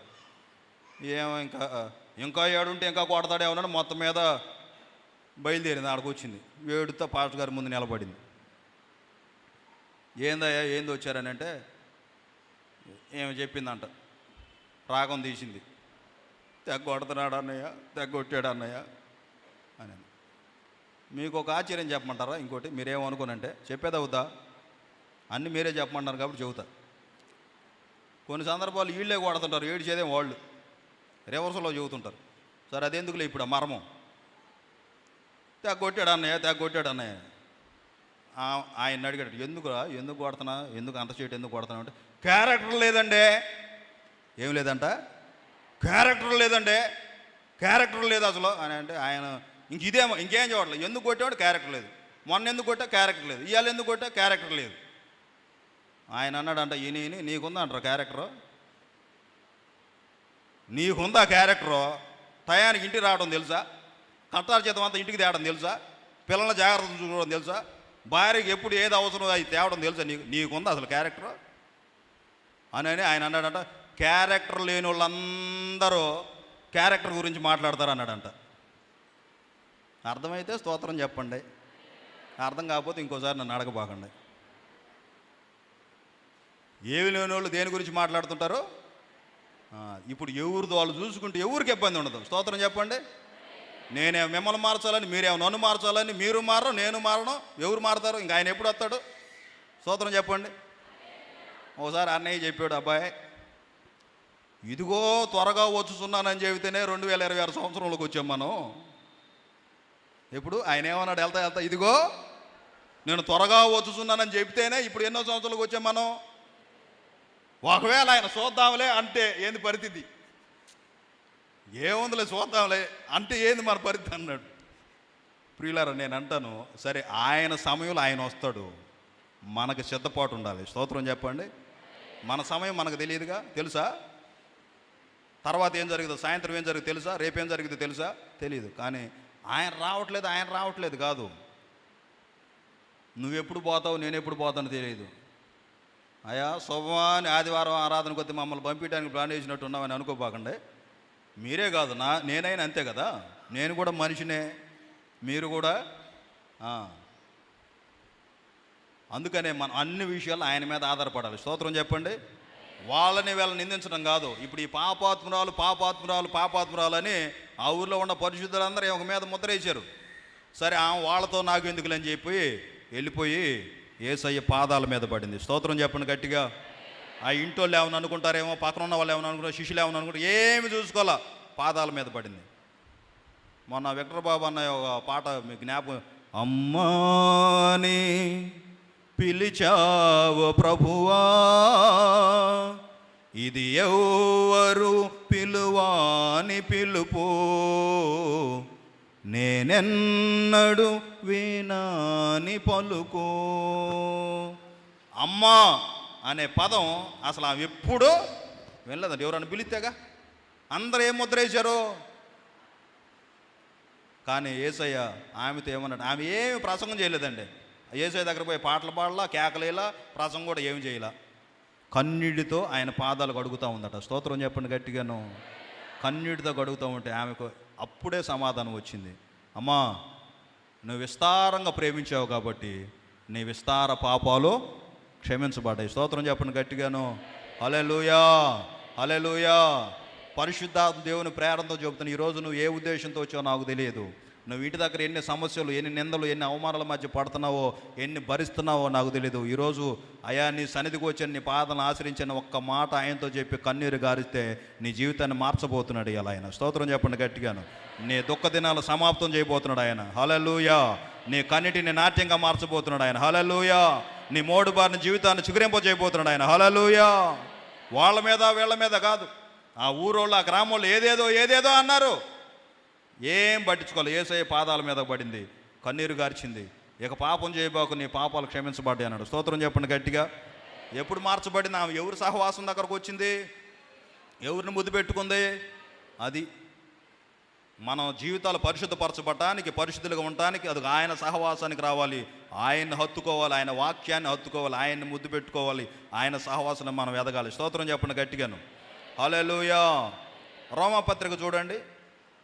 ఏమో ఇంకా ఏడుంటే ఇంకా కొడతాడేమన్నాడు. మొత్తం మీద బయలుదేరింది, ఆడికి వచ్చింది, ఏడుతో పాస్టర్ గారి ముందు నిలబడింది. ఏందయ్యా ఏంది వచ్చారని అంటే ఏమి చెప్పిందంట, రాగం తీసింది, తెగ్గొడుతున్నాడు అన్నయ్య, తెగ్గొట్టాడు అన్నయ్య అని. మీకు ఒక ఆశ్చర్యం చెప్పమంటారా? ఇంకోటి మీరేమనుకోనంటే చెప్పేది అవుతా, అన్నీ మీరే చెప్పమంటారు కాబట్టి చెబుతా. కొన్ని సందర్భాలు వీళ్ళే కొడుతుంటారు, ఏడిచేదే వాళ్ళు రివర్స్లో చెబుతుంటారు. సరే అదెందుకులే ఇప్పుడు మర్మం. తెగ్గొట్టాడు అన్నయ్య, తెగ్గొట్టాడు అన్నయ్య. ఆయన అడిగాడు, ఎందుకు కొడుతున్నా, ఎందుకు అంత చేయటం ఎందుకు కొడుతున్నా అంటే క్యారెక్టర్ లేదండి. ఏం లేదంట? క్యారెక్టర్ లేదండి, క్యారెక్టర్ లేదు అసలు అని అంటే ఆయన ఇంకేం చూడలేదు. ఎందుకు కొట్టాడు? క్యారెక్టర్ లేదు. మొన్న ఎందుకు కొట్టా? క్యారెక్టర్ లేదు. ఇవాళ ఎందుకు కొట్టా? క్యారెక్టర్ లేదు. ఆయన అన్నాడంట, ఈయన నీకుందా అంటారు క్యారెక్టరు? నీకుందా క్యారెక్టరు? టయానికి ఇంటికి రావడం తెలుసా? కట్టాల చేతం అంతా ఇంటికి తేవడం తెలుసా? పిల్లల జాగ్రత్తలు చూడడం తెలుసా? భార్యకి ఎప్పుడు ఏది అవసరం అది తేవడం తెలుసా? నీకుందా అసలు క్యారెక్టరు అని ఆయన అన్నాడంట. క్యారెక్టర్ లేని వాళ్ళందరూ క్యారెక్టర్ గురించి మాట్లాడతారు అన్నాడంట. అర్థమైతే స్తోత్రం చెప్పండి, అర్థం కాకపోతే ఇంకోసారి నన్ను అడగబాకండి. ఏమి లేని వాళ్ళు దేని గురించి మాట్లాడుతుంటారు? ఇప్పుడు ఎవరిది వాళ్ళు చూసుకుంటే ఎవరికి ఇబ్బంది ఉండదు. స్తోత్రం చెప్పండి. నేనే మిమ్మల్ని మార్చాలని, మీరేమో నన్ను మార్చాలని, మీరు మారరు, నేను మారను, ఎవరు మారతారు? ఇంకా ఆయన ఎప్పుడు వస్తాడు? స్తోత్రం చెప్పండి. ఒకసారి అన్నయ్య చెప్పాడు, అబ్బాయి ఇదిగో త్వరగా వచ్చుతున్నానని చెబితేనే 2026 సంవత్సరంలోకి వచ్చాం మనం. ఇప్పుడు ఆయన ఏమన్నాడు? వెళ్తా ఇదిగో నేను త్వరగా వచ్చుతున్నానని చెబితేనే ఇప్పుడు ఎన్నో సంవత్సరాలకు వచ్చాం మనం. ఒకవేళ ఆయన చూద్దాంలే అంటే ఏంది పరిస్థితి? ఏముందిలే చూద్దాంలే అంటే ఏంది మన పరిస్థితి అన్నాడు. ప్రియులారా, నేను అంటాను, సరే ఆయన సమయంలో ఆయన వస్తాడు, మనకు సిద్ధపాటు ఉండాలి. స్తోత్రం చెప్పండి. మన సమయం మనకు తెలియదుగా, తెలుసా? తర్వాత ఏం జరుగుతుందో, సాయంత్రం ఏం జరుగుతుందో తెలుసా? రేపేం జరుగుతుందో తెలుసా? తెలియదు. కానీ ఆయన రావట్లేదు కాదు, నువ్వెప్పుడు పోతావు, నేను ఎప్పుడు పోతానో తెలియదు. అయ్యా శుభమాని ఆదివారం ఆరాధనకు వస్తే మమ్మల్ని పంపించడానికి ప్లాన్ చేసినట్టు ఉన్నామని అనుకోబాకండి. మీరే కాదు, నేనైనా అంతే కదా, నేను కూడా మనిషినే, మీరు కూడా. అందుకనే మనం అన్ని విషయాలు ఆయన మీద ఆధారపడాలి. స్తోత్రం చెప్పండి. వాళ్ళని వీళ్ళని నిందించడం కాదు. ఇప్పుడు ఈ పాపాత్మురాలు అని ఆ ఊర్లో ఉన్న పరిశుద్ధులందరూ ఒక మీద ముద్ర వేశారు. సరే వాళ్ళతో నాకు ఎందుకులని చెప్పి వెళ్ళిపోయి యేసయ్య పాదాల మీద పడింది. స్తోత్రం చెప్పండి గట్టిగా. ఆ ఇంటోళ్ళు ఏమని అనుకుంటారేమో, పక్కన ఉన్న వాళ్ళు ఏమని అనుకుంటారు, శిష్యులు ఏమని అనుకుంటారు, ఏమి చూసుకోవాలా, పాదాల మీద పడింది. మొన్న విక్టర్ బాబు అన్న ఒక పాట మీకు జ్ఞాపకం, అమ్మాని పిలిచావు ప్రభువా, ఇది ఎవరు పిలువాని పిలుపు, నేనెన్నడు వినాని పలుకు. అమ్మా అనే పదం అసలు ఆమె ఎప్పుడూ వెళ్ళదండి. ఎవరైనా పిలిస్తేగా అందరూ ఏం ముద్ర వేశారు. కానీ యేసయ్య ఆమెతో ఏమన్నాడు? ఆమె ఏమి ప్రసంగం చేయలేదండి. యేసయ్య దగ్గర పోయి పాటలు పాడలా, కేకలేలా, ప్రసంగం కూడా ఏమి చేయలా. కన్నీటితో ఆయన పాదాలు కడుగుతూ ఉందట. స్తోత్రం చెప్పండి గట్టిగాను. కన్నీటితో కడుగుతూ ఉంటే ఆమెకు అప్పుడే సమాధానం వచ్చింది. అమ్మా, నువ్వు విస్తారంగా ప్రేమించావు కాబట్టి నీ విస్తార పాపాలు క్షమించబడ్డాయి. స్తోత్రం చెప్పండి గట్టిగాను. హల్లెలూయా, హల్లెలూయా. పరిశుద్ధాత్మ దేవుని ప్రేరణతో చెబుతాను. ఈరోజు నువ్వు ఏ ఉద్దేశంతో వచ్చావో నాకు తెలియదు. నువ్వు ఇంటి దగ్గర ఎన్ని సమస్యలు, ఎన్ని నిందలు, ఎన్ని అవమానాల మధ్య పడుతున్నావో, ఎన్ని భరిస్తున్నావో నాకు తెలియదు. ఈరోజు అయా నీ సన్నిధికి వచ్చాను, నీ పాదను ఆశ్రయించిన ఒక్క మాట ఆయనతో చెప్పి కన్నీరు గారిస్తే నీ జీవితాన్ని మార్చబోతున్నాడు ఇలా ఆయన. స్తోత్రం చెప్పండి గట్టిగాను. నీ దుఃఖ దినాలు సమాప్తం చేయబోతున్నాడు ఆయన. హల్లెలూయా. నీ కన్నిటిని నాట్యంగా మార్చబోతున్నాడు ఆయన. హల్లెలూయా. నీ మోడు బారిన జీవితాన్ని చిగురింప చేయబోతున్నాడు ఆయన. హల్లెలూయా. వాళ్ళ మీద వీళ్ళ మీద కాదు, ఆ ఊరోళ్ళు, ఆ గ్రామంలో ఏదేదో అన్నారు, ఏం పట్టించుకోవాలి. యేసయ్య పాదాల మీద పడింది, కన్నీరు గార్చింది. ఇక పాపం చేయబాకు, నీ పాపాలు క్షమించబడ్డాయి అన్నాడు. స్తోత్రం చెప్పండి గట్టిగా. ఎప్పుడు మార్చబడింది? ఆమె ఎవరి సహవాసం దగ్గరకు వచ్చింది? ఎవరిని ముద్దు పెట్టుకుంది? అది మన జీవితాలు పరిశుద్ధపరచబడటానికి, పరిశుద్ధులుగా ఉండటానికి అది ఆయన సహవాసానికి రావాలి. ఆయన్ని హత్తుకోవాలి, ఆయన వాక్యాన్ని హత్తుకోవాలి, ఆయన్ని ముద్దు పెట్టుకోవాలి, ఆయన సహవాసాన్ని మనం ఎదగాలి. స్తోత్రం చెప్పండి గట్టిగాను. హల్లెలూయా. రోమాపత్రిక చూడండి.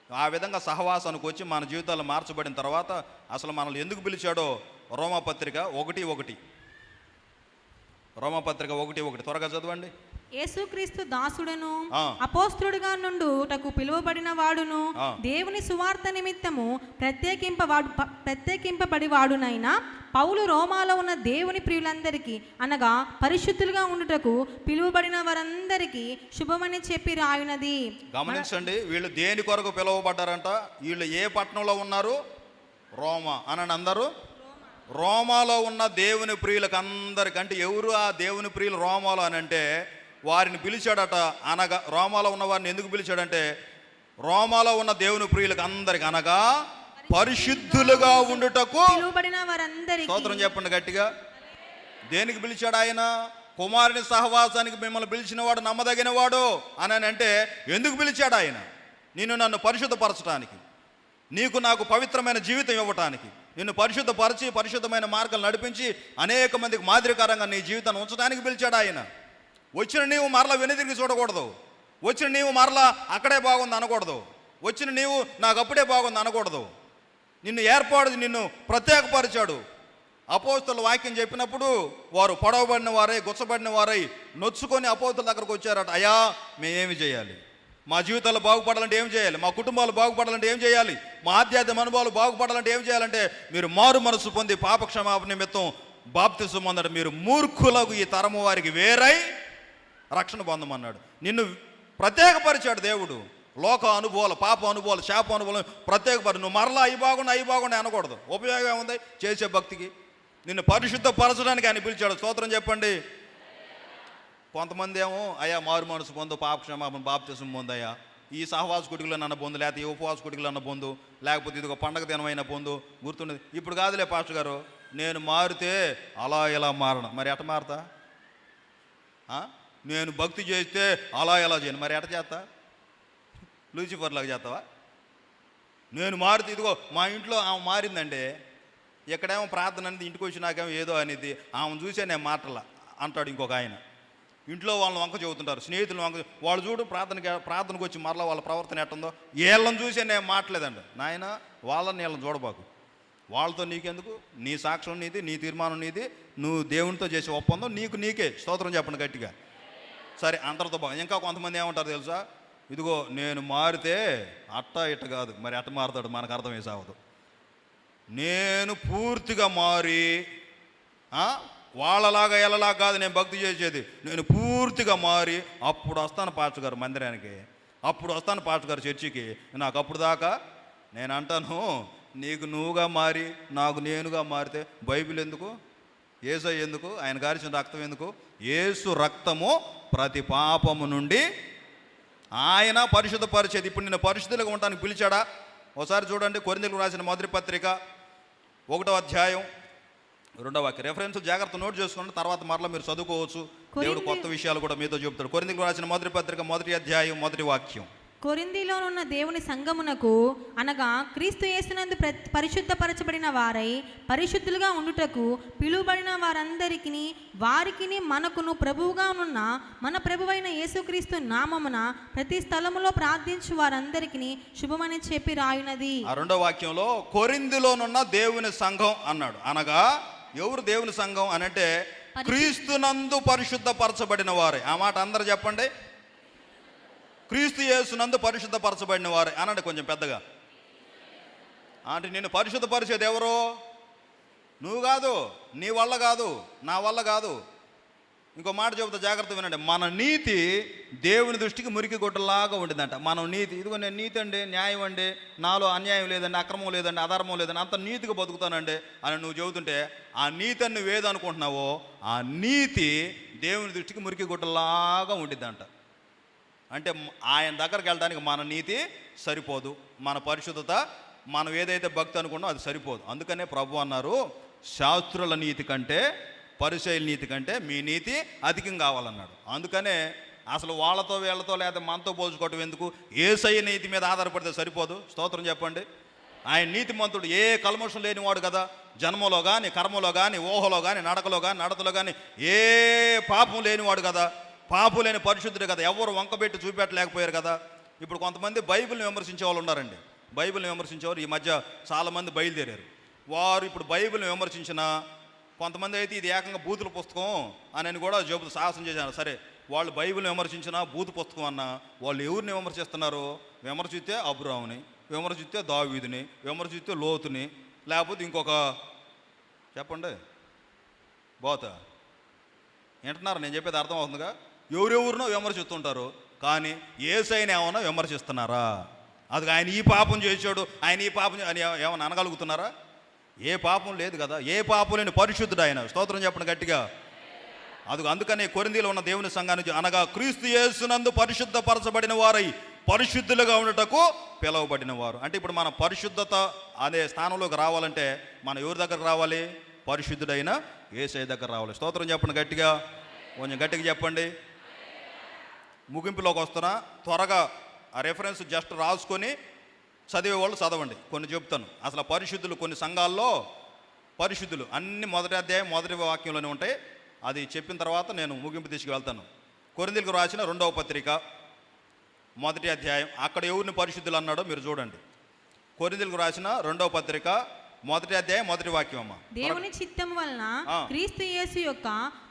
ఆ విధంగా సహవాసానికి వచ్చి మన జీవితాలు మార్చబడిన తర్వాత అసలు మనల్ని ఎందుకు పిలిచాడో రోమాపత్రిక 1:1. రోమపత్రిక 1:1 త్వరగా చదవండి. యేసుక్రీస్తు దాసుడను ఆ. అపోస్తలుడుగా నుండుటకు పిలువబడిన వాడును ఆ. దేవుని సువార్త నిమిత్తము ప్రత్యేకింపబడి వాడునైనా పౌలు రోమాలో ఉన్న దేవుని ప్రియులందరికీ అనగా పరిశుద్ధులుగా ఉండుటకు పిలువబడిన వారందరికీ శుభమని చెప్పి రాయునది. గమనించండి, వీళ్ళు దేని కొరకు పిలువబడ్డారంట? వీళ్ళు ఏ పట్టణంలో ఉన్నారు? రోమా అనండి అందరూ. రోమాలో ఉన్న దేవుని ప్రియులకు అందరికంటే ఎవరు ఆ దేవుని ప్రియులు రోమాలో అని అంటే వారిని పిలిచాడట. అనగా రోమాలో ఉన్న వారిని ఎందుకు పిలిచాడంటే రోమాలో ఉన్న దేవుని ప్రియులకు అందరికి అనగా పరిశుద్ధులుగా ఉండుటకు పిలువబడిన వారందరికీ. స్తోత్రం చెప్పండి గట్టిగా. దేనికి పిలిచాడు ఆయన? కుమారుని సహవాసానికి మిమ్మల్ని పిలిచిన వాడు నమ్మదగిన వాడు అని అంటే ఎందుకు పిలిచాడు ఆయన? నన్ను పరిశుద్ధపరచడానికి, నీకు నాకు పవిత్రమైన జీవితం ఇవ్వటానికి, నిన్ను పరిశుద్ధపరిచి పరిశుద్ధమైన మార్గాలు నడిపించి అనేక మందికి మాదిరికరంగా నీ జీవితాన్ని ఉంచడానికి పిలిచాడు ఆయన. వచ్చిన నీవు మరలా వెనుదిరిగి చూడకూడదు. వచ్చిన నీవు మరలా అక్కడే బాగుంది అనకూడదు. వచ్చిన నీవు నాకు అప్పుడే బాగుంది అనకూడదు. నిన్ను ప్రత్యేకపరిచాడు. అపోస్తలుల వాక్యం చెప్పినప్పుడు వారు పొడవబడిన వారై గుచ్చబడిన వారై నొచ్చుకొని అపోస్తలుల దగ్గరకు వచ్చారట. అయ్యా, మేమేమి చేయాలి? మా జీవితాలు బాగుపడాలంటే ఏం చేయాలి? మా కుటుంబాలు బాగుపడాలంటే ఏం చేయాలి? మా ఆధ్యాత్మిక అనుభవాలు బాగుపడాలంటే ఏం చేయాలంటే మీరు మారు మనసు పొంది పాపక్షమాపణ నిమిత్తం బాప్తిసం పొందడం. మీరు మూర్ఖులకు ఈ తరము వారికి వేరై రక్షణ పొందమన్నాడు. నిన్ను ప్రత్యేకపరిచాడు దేవుడు. లోక అనుభవాలు, పాప అనుభవాలు, శాప అనుభవాలు ప్రత్యేకపరి. నువ్వు మరలా అవి బాగుండే అనకూడదు. ఉపయోగం ఉంది చేసే భక్తికి. నిన్ను పరిశుద్ధపరచడానికి ఆయన పిలిచాడు. స్తోత్రం చెప్పండి. కొంతమంది ఏమో అయ్యా మారు మనసు పొందు, పాపక్షమాపణ బాప్తిసం పొందయ్యా, ఈ సహవాస కుటికలో నన్న పొందు, లేకపోతే ఈ ఉపవాస కుటికలో అన్న పొందు, లేకపోతే ఇదిగో పండగ దినమైన పొందు. గుర్తుండదు. ఇప్పుడు కాదులే పాస్టర్ గారు, నేను మారితే అలా ఇలా మారను. మరి ఎట మారతా? నేను భక్తి చేస్తే అలా ఎలా చేయను. మరి ఎట చేస్తా? లూసిఫర్లాగా చేస్తావా? నేను మారితే ఇదిగో మా ఇంట్లో ఆమె మారిందండి, ఎక్కడేమో ప్రార్థన అనేది ఇంటికి వచ్చి నాకేమో ఏదో అనేది ఆమెను చూసే నేను మాటలా అంటాడు ఇంకొక ఆయన. ఇంట్లో వాళ్ళని వంక చెబుతుంటారు, స్నేహితులు వంక. వాళ్ళు చూడు ప్రార్థనకు వచ్చి మరలా వాళ్ళ ప్రవర్తన ఎట్టుందో, వీళ్ళని చూసే నేను మాట్లేదండి. నాయన వాళ్ళని వీళ్ళని చూడబాకు. వాళ్ళతో నీకెందుకు? నీ సాక్ష్యం నీది, నీ తీర్మానం నీది, నువ్వు దేవునితో చేసే ఒప్పందం నీకే. స్తోత్రం చెప్పండి గట్టిగా. సరే, అంతటితో ఇంకా కొంతమంది ఏమంటారు తెలుసా? ఇదిగో నేను మారితే ఇట్ట కాదు. మరి ఎట్ట మారుతాడు? మనకు అర్థం వేసావదు. నేను పూర్తిగా మారి వాళ్ళలాగా ఎలాగా కాదు నేను భక్తి చేసేది. నేను పూర్తిగా మారి అప్పుడు వస్తాను పాస్టర్ గారు మందిరానికి, అప్పుడు వస్తాను పాస్టర్ గారు చర్చికి. నాకు అప్పుడు దాకా నేను అంటాను, నీకు నువ్వుగా మారి నాకు నేనుగా మారితే బైబిల్ ఎందుకు? యేసయ్య ఎందుకు? ఆయన గారిచిన రక్తం ఎందుకు? యేసు రక్తము ప్రతి పాపము నుండి ఆయన పరిశుద్ధపరిచేది. ఇప్పుడు నిన్ను పరిశుద్ధులుగా ఉండడానికి పిలిచాడా? ఒకసారి చూడండి, కొరింథీయులకు రాసిన మొదటి పత్రిక 1వ అధ్యాయం 2వ వాక్యం. రెఫరెన్స్ జాగ్రత్త నోట్ చేసుకోండి, తర్వాత మరలా మీరు చదువుకోవచ్చు. దేవుడు కొత్త విషయాలు కూడా మీతో చెబుతాడు. కొరింథీయులకు రాసిన మొదటి పత్రిక 1వ అధ్యాయం 1వ వాక్యం. కొరింథీలోనున్న దేవుని సంఘమునకు అనగా క్రీస్తు యేసునందు పరిశుద్ధపరచబడిన వారై పరిశుద్ధులుగా ఉండుటకు పిలువబడిన వారందరికిని వారికిని మనకును ప్రభువుగా ఉన్న మన ప్రభువైన యేసుక్రీస్తు నామమున ప్రతి స్థలములో ప్రార్థించు వారందరికిని శుభమని చెప్పి రాయునది. ఆ 2వ వాక్యంలో కొరింథీలోనున్న దేవుని సంఘం అన్నాడు. అనగా ఎవరు దేవుని సంఘం అని అంటే క్రీస్తునందు పరిశుద్ధపరచబడిన వారే. ఆ మాట అందరూ చెప్పండి. క్రీస్తు యేసునందు పరిశుద్ధపరచబడిన వారే అనండి కొంచెం పెద్దగా. అంటే నిన్ను పరిశుద్ధపరిచేది ఎవరు? నువ్వు కాదు, నీ వల్ల కాదు, నా వల్ల కాదు. ఇంకో మాట చెబుతా, జాగ్రత్త వినండి. మన నీతి దేవుని దృష్టికి మురికి గుడ్డలాగా ఉండిందంట. మనం నీతి, ఇదిగో నేను నీతి అండి, న్యాయం అండి, నాలో అన్యాయం లేదండి, అక్రమం లేదండి, అధర్మం లేదండి, అంత నీతిగా బతుకుతానండి అని నువ్వు చెబుతుంటే ఆ నీతి అని నువ్వేదనుకుంటున్నావో ఆ నీతి దేవుని దృష్టికి మురికి గుడ్డలాగా ఉండిద్దంట. అంటే ఆయన దగ్గరికి వెళ్ళడానికి మన నీతి సరిపోదు, మన పరిశుద్ధత, మనం ఏదైతే భక్తి అనుకున్నామో అది సరిపోదు. అందుకనే ప్రభు అన్నారు, శాస్త్రుల నీతి కంటే పరిసయ్యుల నీతి కంటే మీ నీతి అధికం కావాలన్నాడు. అందుకనే అసలు వాళ్ళతో వీళ్ళతో లేదా మనతో పోల్చుకోవటం ఎందుకు? యేసయ్య నీతి మీద ఆధారపడితే సరిపోదు. స్తోత్రం చెప్పండి. ఆయన నీతిమంతుడు, ఏ కల్మషం లేనివాడు కదా. జన్మలో కానీ, కర్మలో కానీ, ఊహలో కానీ, నడకలో కానీ, నడతలో కానీ ఏ పాపం లేనివాడు కదా. పాపం లేని పరిశుద్ధుడు కదా. ఎవరు వంకబెట్టి చూపెట్టలేకపోయారు కదా. ఇప్పుడు కొంతమంది బైబిల్ని విమర్శించే వాళ్ళు ఉన్నారండి. బైబిల్ని విమర్శించేవారు ఈ మధ్య చాలామంది బయలుదేరారు. వారు ఇప్పుడు బైబిల్ని విమర్శించిన కొంతమంది అయితే ఇది ఏకంగా బూతుల పుస్తకం అని కూడా చెబుతూ సాహసం చేశాను. సరే, వాళ్ళు బైబిల్ని విమర్శించినా బూతు పుస్తకం అన్నా వాళ్ళు ఎవరిని విమర్శిస్తున్నారు? విమర్శిస్తే అబ్రాముని, విమర్శిస్తే దావీదుని, విమర్శిస్తే లోతుని, లేకపోతే ఇంకొక చెప్పండి బోత. వింటున్నారు నేను చెప్పేది? అర్థం అవుతుందిగా. ఎవరెవరినో విమర్శిస్తుంటారు, కానీ యేసయ్యని ఏమన్నా విమర్శిస్తున్నారా? అది ఆయన ఈ పాపం చేశాడు, ఆయన ఈ పాపం అని ఏమన్నా అనగలుగుతున్నారా? ఏ పాపం లేదు కదా. ఏ పాపం లేని పరిశుద్ధుడు ఆయన. స్తోత్రం చెప్పండి గట్టిగా. అందుకనే కొరింథీలో ఉన్న దేవుని సంఘానికి, అనగా క్రీస్తు యేసునందు పరిశుద్ధపరచబడిన వారై పరిశుద్ధులుగా ఉండటకు పిలువబడిన వారు. అంటే ఇప్పుడు మన పరిశుద్ధత అనే స్థానంలోకి రావాలంటే మనం ఎవరి దగ్గరకు రావాలి? పరిశుద్ధుడైన యేసయ్య దగ్గర రావాలి. స్తోత్రం చెప్పండి గట్టిగా. కొంచెం గట్టిగా చెప్పండి. ముగింపులోకి వస్తున్నా. త్వరగా ఆ రెఫరెన్స్ జస్ట్ రాసుకొని చదివే వాళ్ళు చదవండి. కొన్ని చెప్తాను. అసలు పరిశుద్ధులు కొన్ని సంఘాల్లో పరిశుద్ధులు అన్ని మొదటి అధ్యాయం మొదటి వాక్యంలోనే ఉంటాయి. అది చెప్పిన తర్వాత నేను ముగింపు తీసుకువెళ్తాను. కొరింథీయులకు రాసిన 2వ పత్రిక 1వ అధ్యాయం. అక్కడ ఎవరిని పరిశుద్ధులు అన్నాడో మీరు చూడండి. కొరింథీయులకు రాసిన 2వ పత్రిక 1వ అధ్యాయం 1వ వాక్యం అమ్మ. దేవుని చిత్తం వలన క్రీస్తు యేసు యొక్క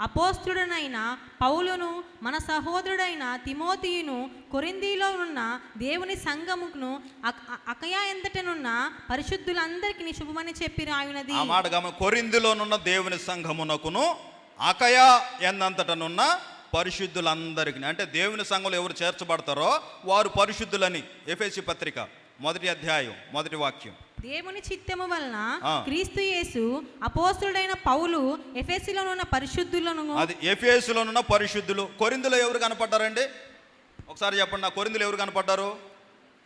అపోస్తుడనైన పౌలును, మన సహోదరుడైన తిమోతియును, కొరింథీలో ఉన్న దేవుని సంఘమును అకయా ఎంతటనున్న పరిశుద్ధులందరికీ శుభమని చెప్పి రాయునది. ఆ మాట గమని. కొరింథీలోనున్న దేవుని సంఘమునకును అకయా ఎందంతటనున్న పరిశుద్ధులందరికీ. అంటే దేవుని సంఘంలో ఎవరు చేర్చబడతారో వారు పరిశుద్ధులని. ఎఫెసీ పత్రిక 1వ అధ్యాయం 1వ వాక్యం. దేవుని చిత్తము వలన క్రీస్తు యేసు అపోస్తుడైన పౌలు ఎఫెసీలో ఉన్న పరిశుద్ధులను. అది ఎఫెసీలో ఉన్న పరిశుద్ధులు. కొరింథీలో ఎవరు కనపడ్డారండి? ఒకసారి చెప్పండి. నా కొరింథీలో ఎవరు కనపడ్డారు?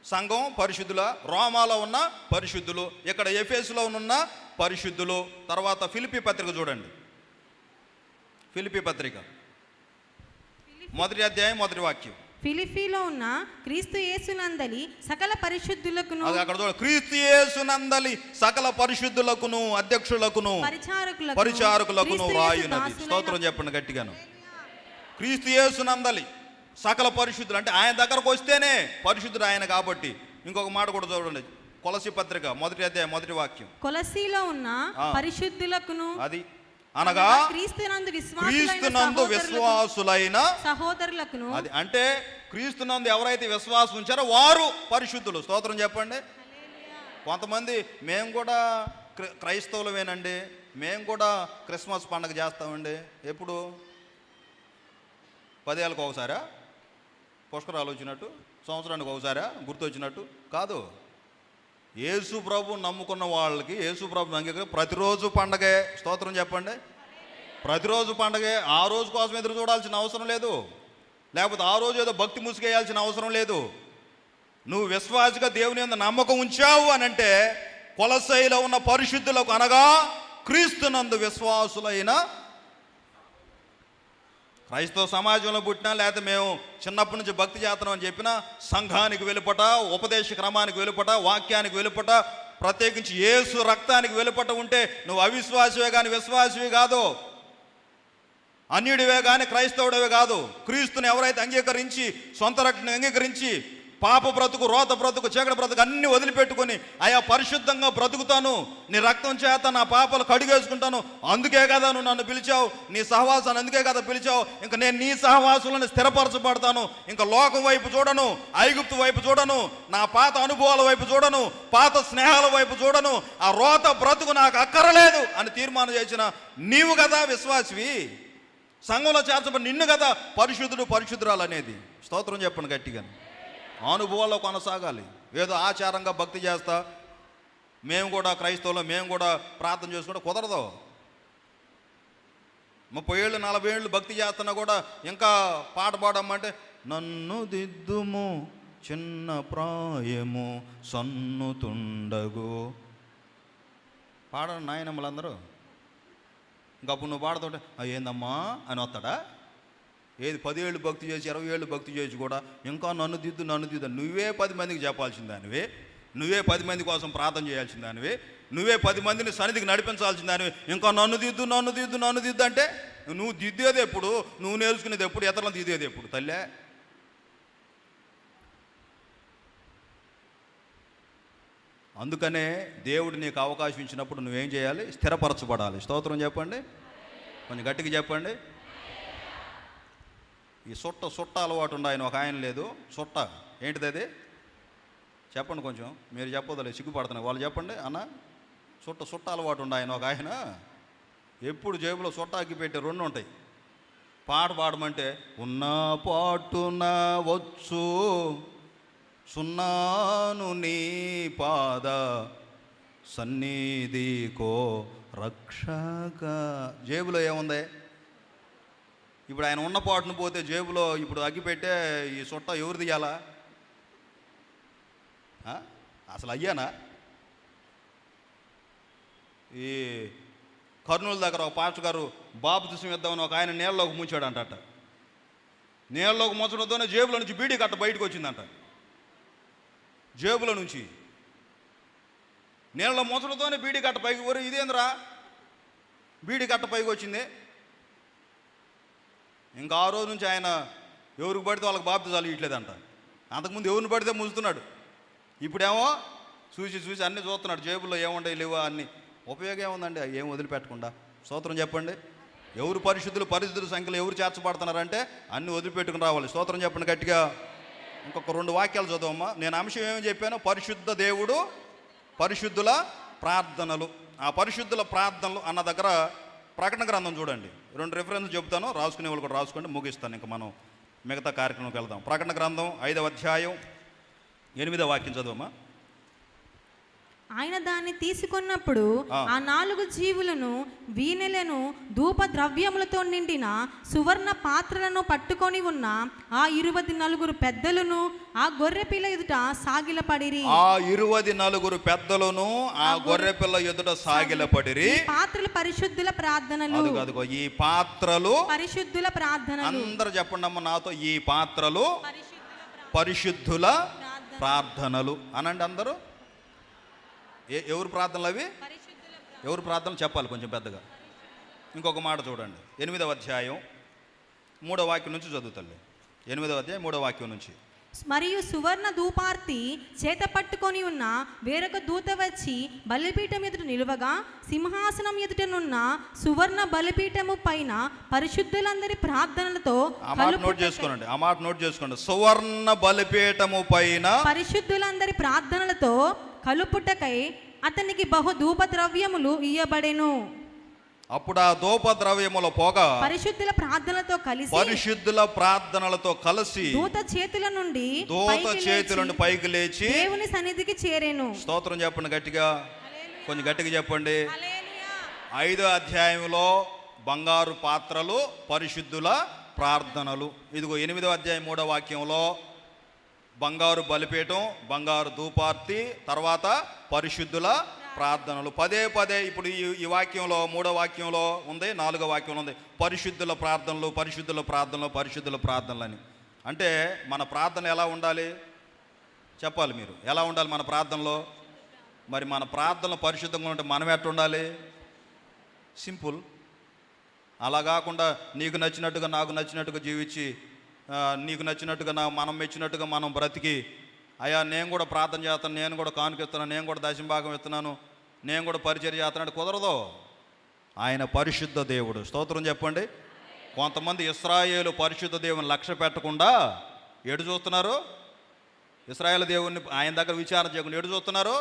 సంఘం పరిశుద్ధుల. రోమాలో ఉన్న పరిశుద్ధులు, ఇక్కడ ఎఫెసీలో ఉన్న పరిశుద్ధులు. తర్వాత ఫిలిప్పీ పత్రిక చూడండి. ఫిలిప్పీ పత్రిక 1వ అధ్యాయం 1వ వాక్యం. ఫిలిప్పీలో ఉన్న క్రీస్తు యేసునందలి సకల పరిశుద్ధులకును. అక్కడ చూడండి. క్రీస్తు యేసునందలి సకల పరిశుద్ధులకును, అధ్యక్షులకును, పరిచారకులకును రాయునది. స్తోత్రం చెప్పండి గట్టిగాను. క్రీస్తు యేసునందలి సకల పరిశుద్ధులు అంటే ఆయన దగ్గరకు వస్తేనే పరిశుద్ధుడు ఆయన కాబట్టి. ఇంకొక మాట కూడా చూడండి. కొలసీ పత్రిక 1వ అధ్యాయం 1వ వాక్యం. కొలసీలో ఉన్న పరిశుద్ధులకును, అది అనగా క్రీస్తునందు విశ్వాసులైన సహోదరులకును. అది అంటే క్రీస్తునందు ఎవరైతే విశ్వాసం ఉంచారో వారు పరిశుద్ధులు. స్తోత్రం చెప్పండి. కొంతమంది మేము కూడా క్రైస్తవులమేనండి, మేము కూడా క్రిస్మస్ పండుగ చేస్తామండి. ఎప్పుడు? 10 ఏళ్ళకి ఒకసారా? పుష్కరాలు వచ్చినట్టు? సంవత్సరానికి ఒకసారా గుర్తొచ్చినట్టు? కాదు. యేసు ప్రభు నమ్ముకున్న వాళ్ళకి యేసు ప్రభు అంగీకరి ప్రతిరోజు పండగే. స్తోత్రం చెప్పండి. ప్రతిరోజు పండగే. ఆ రోజు కోసం ఎదురు చూడాల్సిన అవసరం లేదు, లేకపోతే ఆ రోజు ఏదో భక్తి ముసుగేయాల్సిన అవసరం లేదు. నువ్వు విశ్వాసిగా దేవుని యందు నమ్మకం ఉంచావు అని అంటే కొలసైలో ఉన్న పరిశుద్ధులకు, అనగా క్రీస్తునందు విశ్వాసులైన క్రైస్తవ సమాజంలో పుట్టినా, లేకపోతే మేము చిన్నప్పటి నుంచి భక్తి చేస్తున్నాం అని చెప్పినా, సంఘానికి వెలుపట, ఉపదేశ క్రమానికి వెలుపట, వాక్యానికి వెలుపట, ప్రత్యేకించి యేసు రక్తానికి వెలుపట ఉంటే నువ్వు అవిశ్వాసివే కానీ విశ్వాసివి కాదు, అన్యుడివే కానీ క్రైస్తవుడివే కాదు. క్రీస్తుని ఎవరైతే అంగీకరించి, సొంత రక్షణ అంగీకరించి, పాప బ్రతుకు, రోత బ్రతుకు, చీకటి బ్రతుకు అన్ని వదిలిపెట్టుకొని అయా పరిశుద్ధంగా బ్రతుకుతాను, నీ రక్తం చేత నా పాపాలు కడిగేసుకుంటాను, అందుకే కదా నువ్వు నన్ను పిలిచావు, నీ సహవాసాన్ని అందుకే కదా పిలిచావు, ఇంకా నేను నీ సహవాసులను స్థిరపరచబడతాను, ఇంకా లోకం వైపు చూడను, ఐగుప్తు వైపు చూడను, నా పాత అనుభవాల వైపు చూడను, పాత స్నేహాల వైపు చూడను, ఆ రోత బ్రతుకు నాకు అక్కరలేదు అని తీర్మానం చేసిన నీవు కదా విశ్వాసివి. సంఘంలో చేర్చబడి నిన్ను కదా పరిశుద్ధుడు, పరిశుద్ధురాలు అనేది. స్తోత్రం చెప్పండి గట్టిగా. అనుభవాల్లో కొనసాగాలి. ఏదో ఆచారంగా భక్తి చేస్తా మేము కూడా క్రైస్తవులు, మేము కూడా ప్రార్థన చేసుకుంటే కుదరదు. 30 ఏళ్ళు 40 ఏళ్ళు భక్తి చేస్తున్నా కూడా ఇంకా పాట పాడమంటే, నన్ను దిద్దుము చిన్న ప్రాయము సన్నుతుండగు. పాడండి నాయనమ్మలందరూ. ఇంకప్పుడు నువ్వు పాడుతుంటే ఏందమ్మా అని వస్తాడా? ఏది 10 ఏళ్ళు భక్తి చేసి 20 ఏళ్ళు భక్తి చేసి కూడా ఇంకా నన్ను దిద్దు నన్ను దిద్దు. నువ్వే 10 మందికి చెప్పాల్సిన దానివి, నువ్వే 10 మంది కోసం ప్రార్థన చేయాల్సిన దానివి, నువ్వే 10 మందిని సన్నిధికి నడిపించాల్సిన దానివి. ఇంకా నన్ను దిద్దు నన్ను దిద్దు నన్ను దిద్దు అంటే నువ్వు దిద్దేది ఎప్పుడు? నువ్వు నేర్చుకునేది ఎప్పుడు? ఇతరులను దిద్దేది ఎప్పుడు? తల్లే, అందుకనే దేవుడు నీకు అవకాశం ఇచ్చినప్పుడు నువ్వేం చేయాలి? స్థిరపరచబడాలి. స్తోత్రం చెప్పండి, కొంచెం గట్టిగా చెప్పండి. ఈ సుట్ట అలవాటు ఉండ ఆయన ఒక ఆయన లేదు. సుట్ట ఏంటిది అది? చెప్పండి, కొంచెం మీరు చెప్పదలే, సిగ్గుపడుతున్నాయి వాళ్ళు. చెప్పండి అన్న. సుట్ట అలవాటు ఉండ ఆయన ఒక ఆయన. ఎప్పుడు జేబులో సుట్ట అగ్గి పెట్టి 2 ఉంటాయి. పాట పాడమంటే ఉన్న పాటున వచ్చు సున్నాను నీ పాద సన్నిధికో రక్షక. జేబులో ఏముంది? ఇప్పుడు ఆయన ఉన్న పాటును పోతే జేబులో ఇప్పుడు అగ్గి పెట్టే ఈ సుట్ట ఎవరు తీయాలా? అసలు అయ్యానా? ఈ కర్నూలు దగ్గర ఒక పాస్టర్ గారు బాప్తిసం ఇద్దామని ఒక ఆయన నీళ్ళలోకి ముంచాడు అంట. నీళ్ళలోకి ముంచడంతోనే జేబులో నుంచి బీడీ కట్ట బయటకు వచ్చిందంట. జేబులో నుంచి నీళ్ళలో ముంచడంతోనే బీడీ కట్ట పైకి పోయి, ఇదేంద్రా బీడీ కట్ట పైకి వచ్చింది. ఇంకా ఆ రోజు నుంచి ఆయన ఎవరికి పడితే వాళ్ళకి బాప్తిసాలు ఇట్లేదంట. అంతకుముందు ఎవరిని పడితే ముంచుతున్నాడు. ఇప్పుడేమో చూసి అన్నీ చూస్తున్నాడు, జేబుల్లో ఏముంటాయి లేవా అన్నీ. ఉపయోగం ఏముందండి? ఏం వదిలిపెట్టకుండా. స్తోత్రం చెప్పండి. ఎవరు పరిశుద్ధుల సంఖ్యలో ఎవరు చేర్చబడుతున్నారంటే అన్నీ వదిలిపెట్టుకుని రావాలి. స్తోత్రం చెప్పండి గట్టిగా. ఇంకొక 2 వాక్యాలు చదవమ్మా. నేను అంశం ఏమని చెప్పాను? పరిశుద్ధ దేవుడు, పరిశుద్ధుల ప్రార్థనలు. ఆ పరిశుద్ధుల ప్రార్థనలు అన్న దగ్గర ప్రకటన గ్రంథం చూడండి. 2 రిఫరెన్స్ చెబుతాను, రాసుకునే వాళ్ళు కూడా రాసుకోండి, ముగిస్తాను. ఇంకా మనం మిగతా కార్యక్రమంకి వెళ్దాం. ప్రకటన గ్రంథం 5వ అధ్యాయం 8వ వాక్యం చదవమ్మా. ఆయన దాన్ని తీసుకున్నప్పుడు ఆ 4 జీవులను, వీణెలను, ధూప ద్రవ్యములతో నిండిన సువర్ణ పాత్రలను పట్టుకొని ఉన్న ఆ 24 పెద్దలను ఆ గొర్రెపిల్ల ఎదుట సాగిలపడిరి. ఆ 24 పెద్దలను ఆ గొర్రెపిల్ల ఎదుట సాగిలపడిరి. పాత్రలు పరిశుద్ధుల ప్రార్థనలు. అదిగో ఈ పాత్రలు పరిశుద్ధుల ప్రార్థనలు. అందరూ చెప్పండి అమ్మ నాతో, ఈ పాత్రలు పరిశుద్ధుల ప్రార్థనలు అనండి అందరూ. ఎవరు ప్రార్థనలు అవి? ఎవరు ప్రార్థనలు చెప్పాలి కొంచెం పెద్దగా. ఇంకొక మాట చూడండి, 8వ అధ్యాయం 3వ వాక్యం నుంచి చదువుతాను. 8వ అధ్యాయం 3వ వాక్యం నుంచి. మరియు సువర్ణ ధూపార్తి చేత పట్టుకొని ఉన్న వేరొక దూత వచ్చి బలిపీఠం ఎదుట నిలువగా, సింహాసనం ఎదుటనున్న సువర్ణ బలిపీఠము పైన పరిశుద్ధులందరి ప్రార్థనలతో నోట్ చేసుకోండి. సువర్ణ బలిపీఠము పైన పరిశుద్ధులందరి ప్రార్థనలతో కలుపుటకై అతనికి బహు ధూప ద్రవ్యములు ఇయ్యబడెను. అప్పుడు ఆ ధూప ద్రవ్యముల పొగ పరిశుద్ధుల ప్రార్థనలతో కలిసి దూత చేతుల నుండి పైకి లేచి దేవుని సన్నిధికి చేరేను. స్తోత్రం చెప్పండి గట్టిగా, కొంచెం గట్టిగా చెప్పండి. 5వ అధ్యాయంలో బంగారు పాత్రలు పరిశుద్ధుల ప్రార్థనలు. ఇదిగో 8వ అధ్యాయం 3వ వాక్యంలో బంగారు బలిపీఠం, బంగారు ధూపార్తి, తర్వాత పరిశుద్ధుల ప్రార్థనలు. పదే ఇప్పుడు ఈ వాక్యంలో 3వ వాక్యంలో ఉంది, 4వ వాక్యంలో ఉంది పరిశుద్ధుల ప్రార్థనలు, పరిశుద్ధుల ప్రార్థనలు, పరిశుద్ధుల ప్రార్థనలు అని. అంటే మన ప్రార్థన ఎలా ఉండాలి చెప్పాలి మీరు. ఎలా ఉండాలి మన ప్రార్థనలో? మరి మన ప్రార్థనలు పరిశుద్ధంగా ఉంటే మనం ఎట్లా ఉండాలి? సింపుల్. అలా కాకుండా నీకు నచ్చినట్టుగా నాకు నచ్చినట్టుగా జీవించి, నీకు నచ్చినట్టుగా మనం మెచ్చినట్టుగా మనం బ్రతికి, అయ్యా నేను కూడా ప్రార్థన చేస్తాను, నేను కూడా కానుకిస్తున్నాను, నేను కూడా దశంభాగం ఇస్తున్నాను, నేను కూడా పరిచర్య చేస్తున్నాడు, కుదరదు. ఆయన పరిశుద్ధ దేవుడు. స్తోత్రం చెప్పండి. కొంతమంది ఇశ్రాయేలు పరిశుద్ధ దేవుని లక్ష్య పెట్టకుండా ఎటు చూస్తున్నారు? ఇశ్రాయేలు దేవుణ్ణి ఆయన దగ్గర విచారణ చేయకుండా ఎటు చూస్తున్నారు?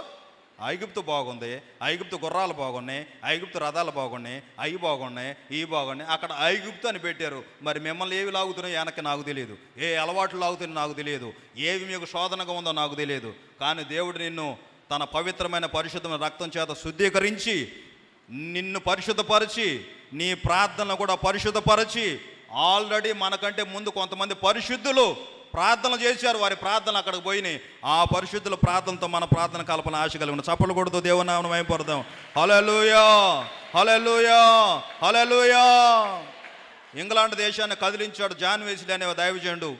ఐగుప్తు బాగుంది, ఐగుప్తు గుర్రాలు బాగున్నాయి, ఐగుప్తు రథాలు బాగున్నాయి, అవి బాగున్నాయి, ఇవి బాగున్నాయి. అక్కడ ఐగుప్తు అని పెట్టారు. మరి మిమ్మల్ని ఏవి లాగుతున్నాయో వెనక్కి నాకు తెలియదు, ఏ అలవాట్లు లాగుతున్నాయో నాకు తెలియదు, ఏవి మీకు శోధనగా ఉందో నాకు తెలియదు. కానీ దేవుడు నిన్ను తన పవిత్రమైన పరిశుద్ధమైన రక్తం చేత శుద్ధీకరించి నిన్ను పరిశుద్ధపరిచి నీ ప్రార్థనలు కూడా పరిశుద్ధపరిచి, ఆల్రెడీ మనకంటే ముందు కొంతమంది పరిశుద్ధులు ప్రార్థనలు చేశారు, వారి ప్రార్థనలు అక్కడికి పోయినాయి. ఆ పరిశుద్ధుల ప్రార్థనతో మన ప్రార్థన కల్పన ఆశ కలిగి ఉన్న చప్పలు కొడుతూ దేవుని నామమున మహిమపడదాం. హల్లెలూయా, హల్లెలూయా, హల్లెలూయా. ఇంగ్లాండ్ దేశాన్ని కదిలించాడు జాన్ వెస్లీ అనే దైవజనుడు.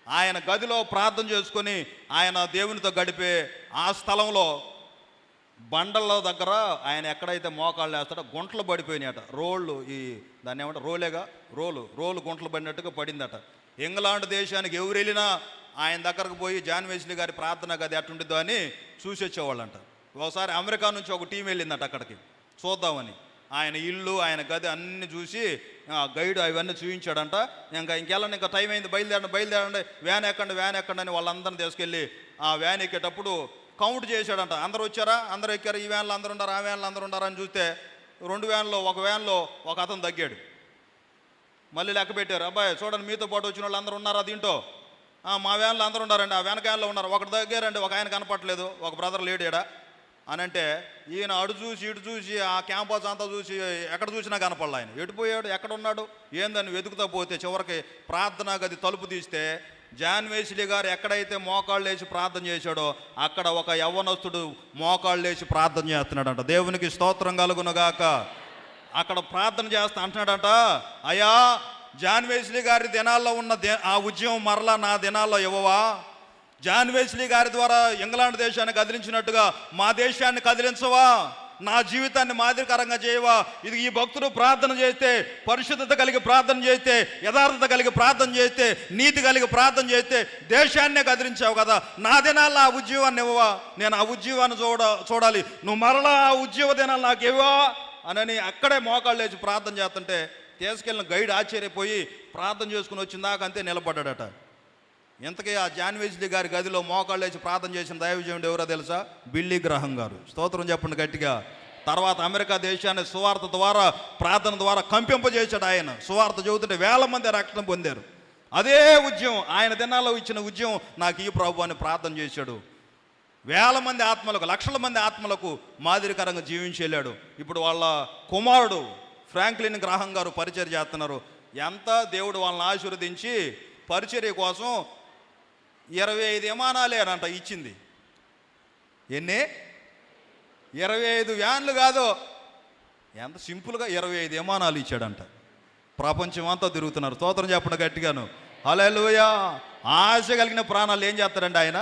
ఆయన గదిలో ప్రార్థన చేసుకొని ఆయన దేవునితో గడిపే ఆ స్థలంలో బండల దగ్గర ఆయన ఎక్కడైతే మోకాళ్ళు వేస్తాడో గుంటలు పడిపోయినాయట. రోళ్ళు, ఈ దాన్ని ఏమంటారు, రోలేగా, రోలు గుంటలు పడినట్టుగా పడిందట. ఇంగ్లాండ్ దేశానికి ఎవరు వెళ్ళినా ఆయన దగ్గరకు పోయి జాన్ వెస్లీ గారి ప్రార్థన గది ఎట్టుంటుందో అని చూసి వచ్చేవాళ్ళంట. ఒకసారి అమెరికా నుంచి ఒక టీం వెళ్ళిందట అక్కడికి చూద్దామని. ఆయన ఇల్లు, ఆయన గది అన్నీ చూసి గైడ్ అవన్నీ చూపించాడంట. ఇంకెళ్ళండి, ఇంకా టైం అయింది, బయలుదేరండి, వ్యాన్ ఎక్కండి అని వాళ్ళందరిని తీసుకెళ్ళి ఆ వ్యాన్ ఎక్కేటప్పుడు కౌంట్ చేశాడంట. అందరూ వచ్చారా, అందరూ ఎక్కారు, ఈ వ్యాన్లో అందరూ ఉన్నారు, ఆ వ్యాన్లో అందరూ ఉన్నారు అని చూస్తే 2 వ్యాన్లో ఒక వ్యాన్లో ఒక అతను తగ్గాడు. మళ్ళీ లెక్క పెట్టారు, అబ్బాయి చూడండి మీతో పాటు వచ్చిన వాళ్ళు అందరూ ఉన్నారా దీంట్లో? మా వ్యాన్లో అందరూ ఉన్నారండి, ఆ వెనక వ్యాన్లో ఉన్నారు, ఒకటి తగ్గారండి, ఒక ఆయన కనపట్లేదు, ఒక బ్రదర్ లేడేడా అని అంటే ఈయన అటు చూసి ఇటు చూసి ఆ క్యాంపస్ అంతా చూసి ఎక్కడ చూసినా కనపడలే. ఆయన ఎటుపోయాడు, ఎక్కడ ఉన్నాడు ఏందని వెతుకుతా పోతే చివరికి ప్రార్థనా గది తలుపు తీస్తే జాన్ వెస్లీ గారు ఎక్కడైతే మోకాళ్ళు వేసి ప్రార్థన చేశాడో అక్కడ ఒక యవ్వనస్తుడు మోకాళ్ళు వేసి ప్రార్థన చేస్తున్నాడంట. దేవునికి స్తోత్రం కలుగునుగాక. అక్కడ ప్రార్థన చేస్తా అంటున్నాడంట, అయ్యా జాన్ వెస్లీ గారి దినాల్లో ఉన్న ఆ ఉద్యమం మరలా నా దినాల్లో ఇవ్వవా? జాన్ వెస్లీ గారి ద్వారా ఇంగ్లాండ్ దేశాన్ని కదిలించినట్టుగా మా దేశాన్ని కదిలించవా? నా జీవితాన్ని మాదిరికరంగా చేయవా? ఇది ఈ భక్తుడు ప్రార్థన చేస్తే, పరిశుద్ధత కలిగి ప్రార్థన చేస్తే, యథార్థత కలిగి ప్రార్థన చేస్తే, నీతి కలిగి ప్రార్థన చేస్తే దేశాన్నే కదిలించావు కదా, నా దినాల్లో ఆ ఉద్యోగాన్ని ఇవ్వవా? నేను ఆ ఉద్యోగాన్ని చూడాలి, నువ్వు మరలా ఆ ఉద్యోగ దినాలు నాకు ఇవ్వవా అని అక్కడే మోకాళ్ళు వేసి ప్రార్థన చేస్తుంటే తీసుకెళ్ళిన గైడ్ ఆశ్చర్యపోయి ప్రార్థన చేసుకుని వచ్చిందాక అంతే నిలబడ్డాడట. ఇంతకీ ఆ జాన్ వెస్లీ గారి గదిలో మోకాళ్ళు వేసి ప్రార్థన చేసిన దైవజనుడు ఎవరో తెలుసా? బిల్లీ గ్రహం గారు. స్తోత్రం చెప్పండి గట్టిగా. తర్వాత అమెరికా దేశాన్ని సువార్త ద్వారా, ప్రార్థన ద్వారా కంపింపజేశాడు ఆయన. సువార్త చదువుతుంటే 1000 మంది రక్షణ పొందారు. అదే ఉద్యమం, ఆయన దినాల్లో ఇచ్చిన ఉద్యమం నాకు ఈ ప్రభు అని ప్రార్థన చేశాడు. 1000 మంది ఆత్మలకు, లక్షల మంది ఆత్మలకు మాదిరికరంగా జీవించి వెళ్ళాడు. ఇప్పుడు వాళ్ళ కుమారుడు ఫ్రాంక్లిన్ గ్రాహం గారు పరిచర్య చేస్తున్నారు. ఎంత దేవుడు వాళ్ళని ఆశీర్వదించి పరిచర్య కోసం 25 విమానాలే అనంట ఇచ్చింది. ఎన్ని? 25 వ్యాన్లు కాదు, ఎంత సింపుల్గా 25 విమానాలు ఇచ్చాడంట. ప్రపంచం అంతా తిరుగుతున్నారు. స్తోత్రం చెప్పండి గట్టిగాను. హల్లెలూయా. ఆశ కలిగిన ప్రాణాలు ఏం చేస్తారండి ఆయన?